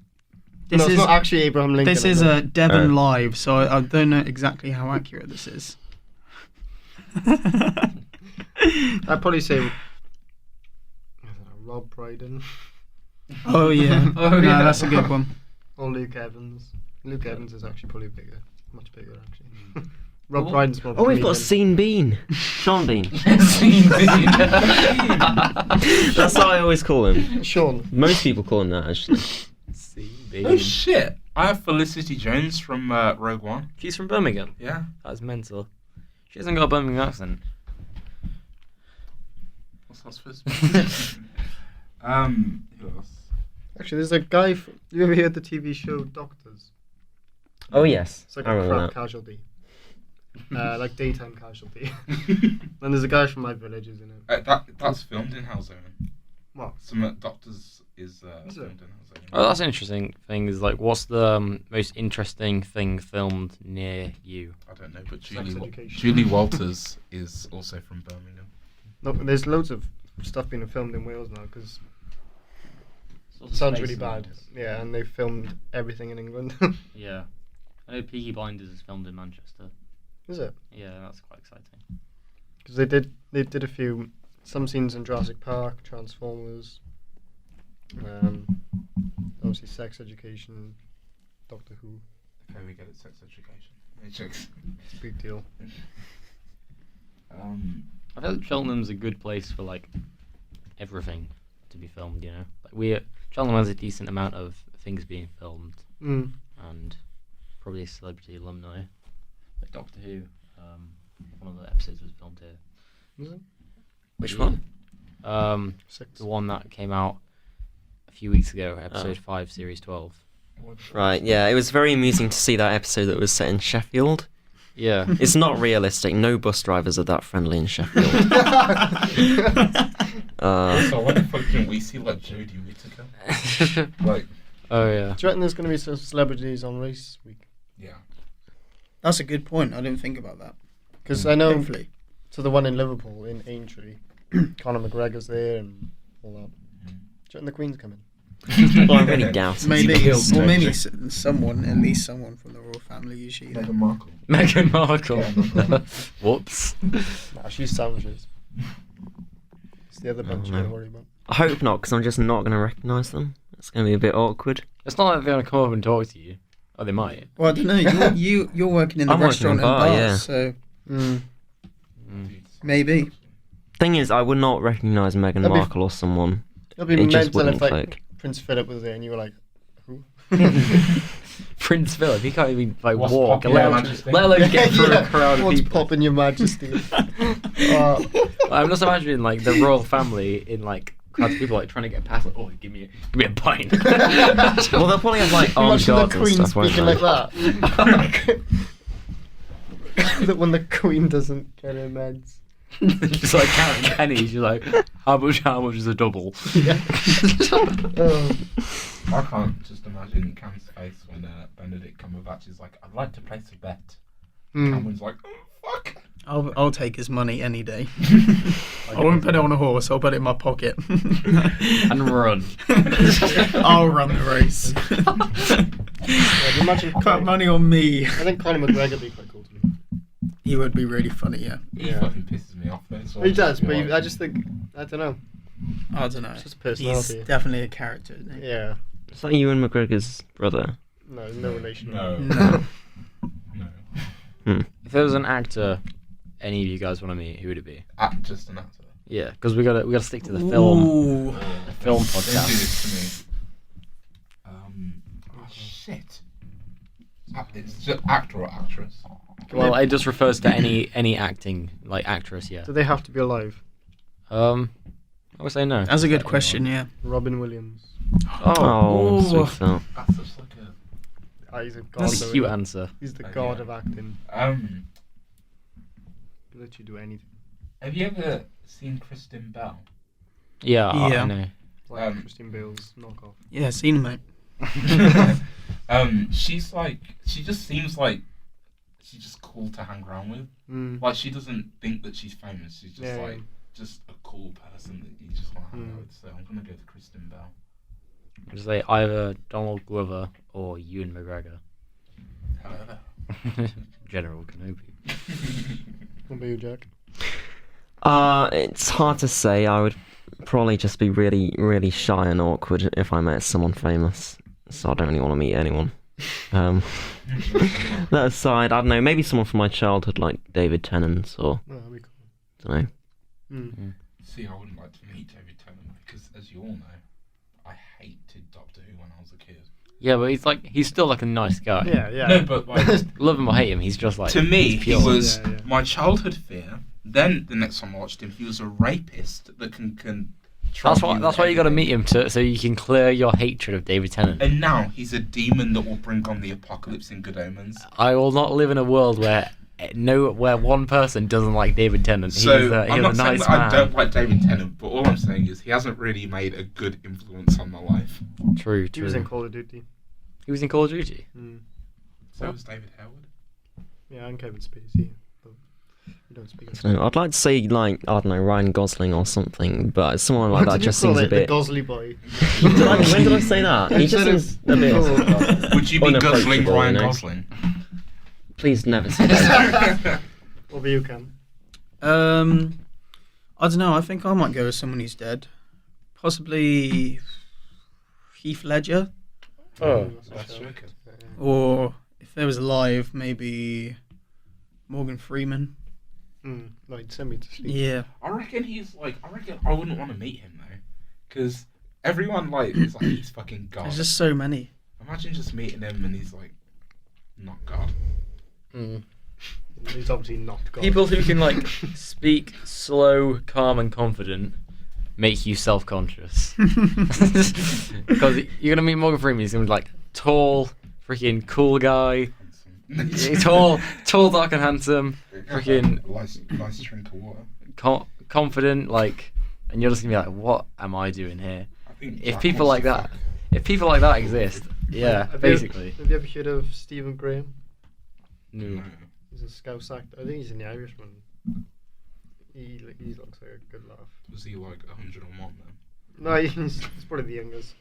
This no, it's is not actually Abraham Lincoln. this is is it? a Devon Oh. Live, so I don't know exactly how accurate this is. I'd probably say. I don't know, Rob Brydon Oh yeah. Oh, No, yeah. that's a good one. or Luke Evans. Luke Evans is actually probably bigger, much bigger actually. Rob What? Brydon's more. of a Oh, we've got comedian. Scene Bean. Sean Bean. CB. That's how I always call him. Sean. Most people call him that, actually. Oh shit! I have Felicity Jones from Rogue One. She's from Birmingham. Yeah. That's mental. She hasn't got a Birmingham accent. What's that supposed to be? Who else? Actually, there's a guy. You ever heard the TV show Doctors? Oh, yes. It's like I a remember crap that. casualty. Like daytime casualty. And there's a guy from my village who's in it. That's filmed in Hellzone. What? Some Doctors is Is it? filmed in Hellzone. Oh, that's an interesting thing. Is like, what's the most interesting thing filmed near you? I don't know, but Sex education. Julie Walters is also from Birmingham. No, there's loads of stuff being filmed in Wales now because it sounds really bad. Yeah, and they filmed everything in England. Yeah. I know Peaky Blinders is filmed in Manchester. Is it? Yeah, that's quite exciting. Because they did a few some scenes in Jurassic Park, Transformers, obviously Sex Education, Doctor Who. Okay, we get it. Sex education. It checks. It's a big deal. I feel like Cheltenham's a good place for like everything to be filmed. You know, like Cheltenham has a decent amount of things being filmed, Mm. and probably celebrity alumni, like Doctor Who. One of the episodes was filmed here. Is it? Which one? 6. The one that came out a few weeks ago, episode 5, series 12. Right, yeah, it was very amusing to see that episode that was set in Sheffield. Yeah. It's not realistic. No bus drivers are that friendly in Sheffield. So when the fuck can we see like Jodie Whittaker? Like, Oh yeah. Do you reckon there's going to be some celebrities on race week? yeah. That's a good point. I didn't think about that. Because I know, Hopefully. so the one in Liverpool, in Aintree, Conor McGregor's there and all that. Do you reckon the Queen's coming? Well, I really doubt it. Maybe, Heels or maybe touching. someone, at least someone from the royal family usually. Meghan Markle. Meghan Markle. Yeah. Whoops. Nah, she's sandwiches. It's the other bunch you no. gotta worry about. I hope not, because I'm just not going to recognise them. It's going to be a bit awkward. It's not like they're gonna come up and talk to you. Oh, they might. Well, I don't know. You're working in the I'm working restaurant in and a bar, bars, yeah. so Mm. maybe. Thing is, I would not recognise Meghan That'd be- Markle or someone. It'll be It just mental if wouldn't like click. Prince Philip was there and you were like, who? Prince Philip, he can't even like What's walk, popular, let Majesty? alone get through Yeah, a crowd of What's people. popping, Your Majesty? I'm just imagining like the royal family in like crowds of people like trying to get past. Like, oh, give me a pint. Well, they'll probably have like armed Imagine the guards and Queen stuff, won't speaking they? like that. That when the Queen doesn't get her meds. Just like counting pennies. You're like, how much is a double? Yeah. Oh. I can't just imagine Cam's face when Benedict Cumberbatch is like, I'd like to place a bet. Hmm. Cameron's like, oh, fuck. I'll take his money any day. I won't put it on a horse. I'll put it in my pocket. And run. I'll run the race. Yeah, imagine Put money on me. I think Conor McGregor would be quite cool to me. He would be really funny, yeah. He Yeah. fucking pisses me off though. So He I'll does, just be but like, I just think, I don't know. I don't know. It's just He's personality. definitely a character, isn't he? Yeah. Is that Ewan McGregor's brother? No, there's no relation. No. No. No. If there was an actor, any of you guys want to meet, who would it be? Just an actor. Yeah, because we gotta stick to the film. Ooh. The film Don't podcast. do this to me. Oh shit. It's just actor or actress. Well, it just refers to any acting like actress. Yeah. Do they have to be alive? I would say no. That's a good question, yeah. Robin Williams. Oh, Ooh. sweet soul. That's just like He's a god. That's a though, cute isn't he? answer. He's the Oh, god yeah. of acting. He'll let you do anything. Have you ever seen Kristen Bell? Yeah, Yeah. I know. Like Christian Bale's knockoff. Yeah, seen him, mate. She's like, she just seems like she's just cool to hang around with. Mm. Like she doesn't think that she's famous. She's just Yeah, like yeah. just a cool person that you just want to hang Mm. out with. So I'm gonna go with Kristen Bell. Just say either Donald Glover or Ewan McGregor. General Kenobi. What about you, Jack? It's hard to say. I would probably just be really, really shy and awkward if I met someone famous. So I don't really want to meet anyone. That aside, I don't know. Maybe someone from my childhood, like David Tennant, or Oh, that'd be cool. I don't know. Mm. See, I wouldn't like to meet David Tennant because, as you all know, I hated Doctor Who when I was a kid. Yeah, but he's still like a nice guy. Yeah, yeah. No, but like Love him or hate him, he's just like to me, he's he pure. was Yeah, yeah. my childhood fear. Then the next time I watched him, he was a rapist that can That's why you got to meet him so you can clear your hatred of David Tennant. And now he's a demon that will bring on the apocalypse in Good Omens. I will not live in a world where one person doesn't like David Tennant. So he's I'm a not saying nice that man. I don't like David Tennant, but all I'm saying is he hasn't really made a good influence on my life. True. He was in Call of Duty. He was in Call of Duty. Mm. So was David Howard. Yeah, and Kevin Spacey. But we don't speak of I don't know. I'd like to say, like, I don't know, Ryan Gosling or something, but someone like What that did just you call seems a it? bit. The Gosley boy. When did I say that? He just seems a bit. Would you be guzzling Unapproachable, Ryan you know? Gosling? Please never say that. What about you, Cam? I don't know. I think I might go with someone who's dead. Possibly Heath Ledger. Oh, that's okay. Or if they was alive, maybe Morgan Freeman. No, he'd send me to sleep. Yeah. I reckon I wouldn't want to meet him though, because everyone like is like he's fucking God. There's just so many. Imagine just meeting him and he's like not God. He's obviously not God. People who can like speak slow, calm, and confident, make you self-conscious. Because you're gonna meet Morgan Freeman. He's gonna be like tall, freaking cool guy. tall, dark and handsome. Freaking nice drink of water. Confident, like, and you're just gonna be like, what am I doing here? I think If Jack people wants like to that, fuck. if people like that exist, yeah, basically. Have you ever heard of Stephen Graham? No. He's a Scouse actor. I think he's in The Irishman. He looks like a good laugh. Was he like 101 then? No, he's probably the youngest.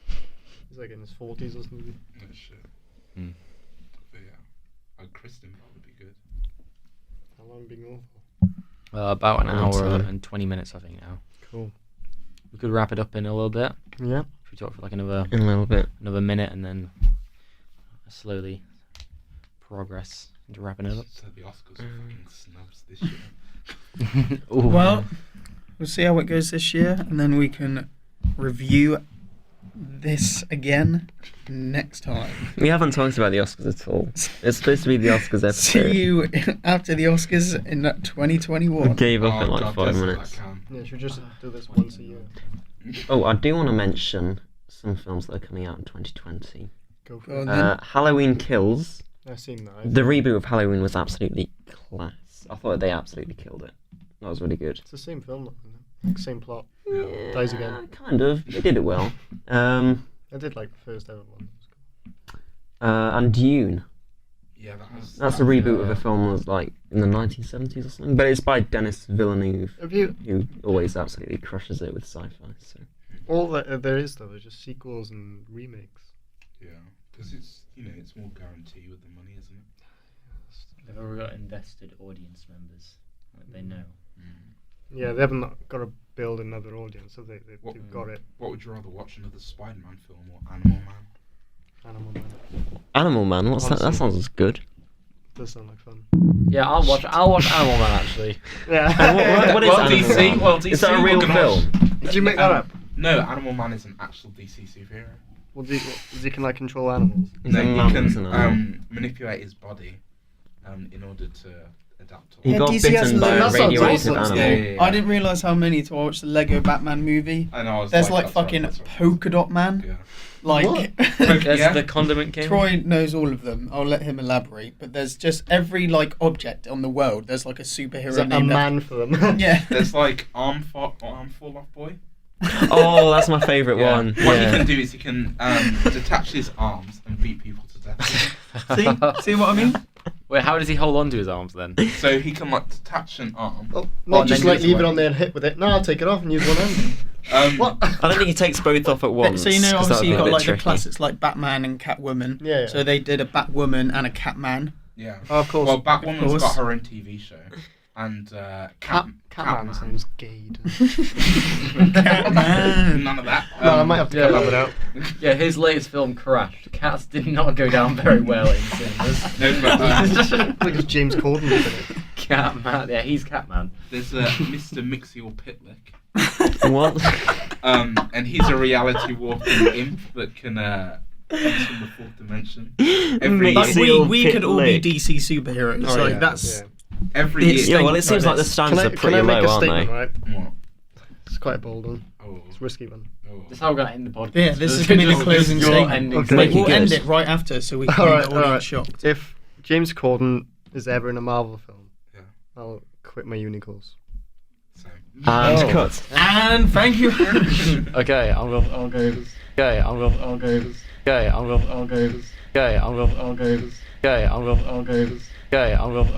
He's like in his 40s or something. Oh shit. Hmm. But yeah, Kristen Bell would be good. How long have you been going for? About an I'd hour say. and 20 minutes, I think now. Cool. We could wrap it up in a little bit. Yeah. Should we talk for like another In a little bit. minute and then slowly progress into wrapping it up? So the Oscars are fucking snubs this year. Ooh. Well, we'll see how it goes this year, and then we can review this again next time. We haven't talked about the Oscars at all. It's supposed to be the Oscars episode. See you after the Oscars in 2021. We gave up in Oh, like God, 5 yes, minutes. I can. Yeah, should we just do this once a year? Oh, I do want to mention some films that are coming out in 2020. Go for Go it. on then. Halloween Kills. I've seen that. The reboot of Halloween was absolutely class. I thought they absolutely killed it. That was really good. It's the same film, though, isn't it? Like, same plot. Dies again. Kind of. They did it well. I did like the first ever one. And Dune. Yeah, That's a reboot of a film that was like in the 1970s or something. But it's by Denis Villeneuve, Have you? who always absolutely crushes it with sci-fi. So. All that there is, though, there's just sequels and remakes. Yeah, because it's it's more guarantee with the money, isn't it? They've already got invested audience members. Like, they know. Yeah, they haven't got to build another audience, so they've got it. What would you rather watch, another Spider-Man film or Animal Man? Animal Man. Animal Man, what's that? That sounds good. Does sound like fun. Yeah, I'll watch Animal Man actually. Yeah. What is Animal Man? Well, Is that a real film? Did you make that up? No, Animal Man is an actual DC superhero. Well, does he can like control animals? Is No, it he mammals and animals? can manipulate his body in order to adapt to He Yeah, got DC has bitten by a loads of radioactive toys. animal. I didn't realise how many to watch the Lego Batman movie. And I was There's like that's right, fucking that's right. Polka Dot Man. Yeah. Like, There's Yeah. the Condiment King. Troy knows all of them. I'll let him elaborate. But there's just every like object on the world. There's like a superhero Is that a named man for them? Yeah. There's like arm fall off boy. Oh, that's my favourite Yeah. one. What Yeah. he can do is he can detach his arms and beat people to death. See what I mean? Wait, how does he hold on to his arms then? So he can like detach an arm. Oh, Oh, not and just then like use leave it one. on there and hit with it. No, I'll take it off and use one hand. What? I don't think he takes both off at once. So you know, 'cause that would obviously be you've a got bit like tricky. the classics like Batman and Catwoman. Yeah, yeah. So they did a Batwoman and a Catman. Yeah. Oh, of course. Well, Of Batwoman's course. got her own TV show, and Catman sounds gay. Catman. None of that. No, I might have to cut that one out. Yeah, his latest film crashed. Cats did not go down very well in cinemas. No, but, Like it's James Corden in it. Catman, yeah, he's Catman. there's Mr. Mixior Pitlick, What? and he's a reality walking imp that can comes from the fourth dimension. Every Like Seal we could all be Pitlick. DC superheroes. Oh, like yeah, that's every It's- year. Yeah, well, it seems like the standards are Can pretty I make low, a aren't statement, they? right? What? It's quite a bold one. Oh, It's a risky one. oh. That's how we're gonna end the podcast. Yeah, this is gonna be the Just closing your statement. ending Okay. statement. we'll Make it end good. it right after, so we can Alright, get the audience alright. shocked. If James Corden is ever in a Marvel film, Yeah. I'll quit my uni course. Same. And Oh. cut. And thank you. Okay, I'll go. Okay, I'll go. Okay, I'll go. Okay, I'll go. Okay, I'll go. Okay, I'll go.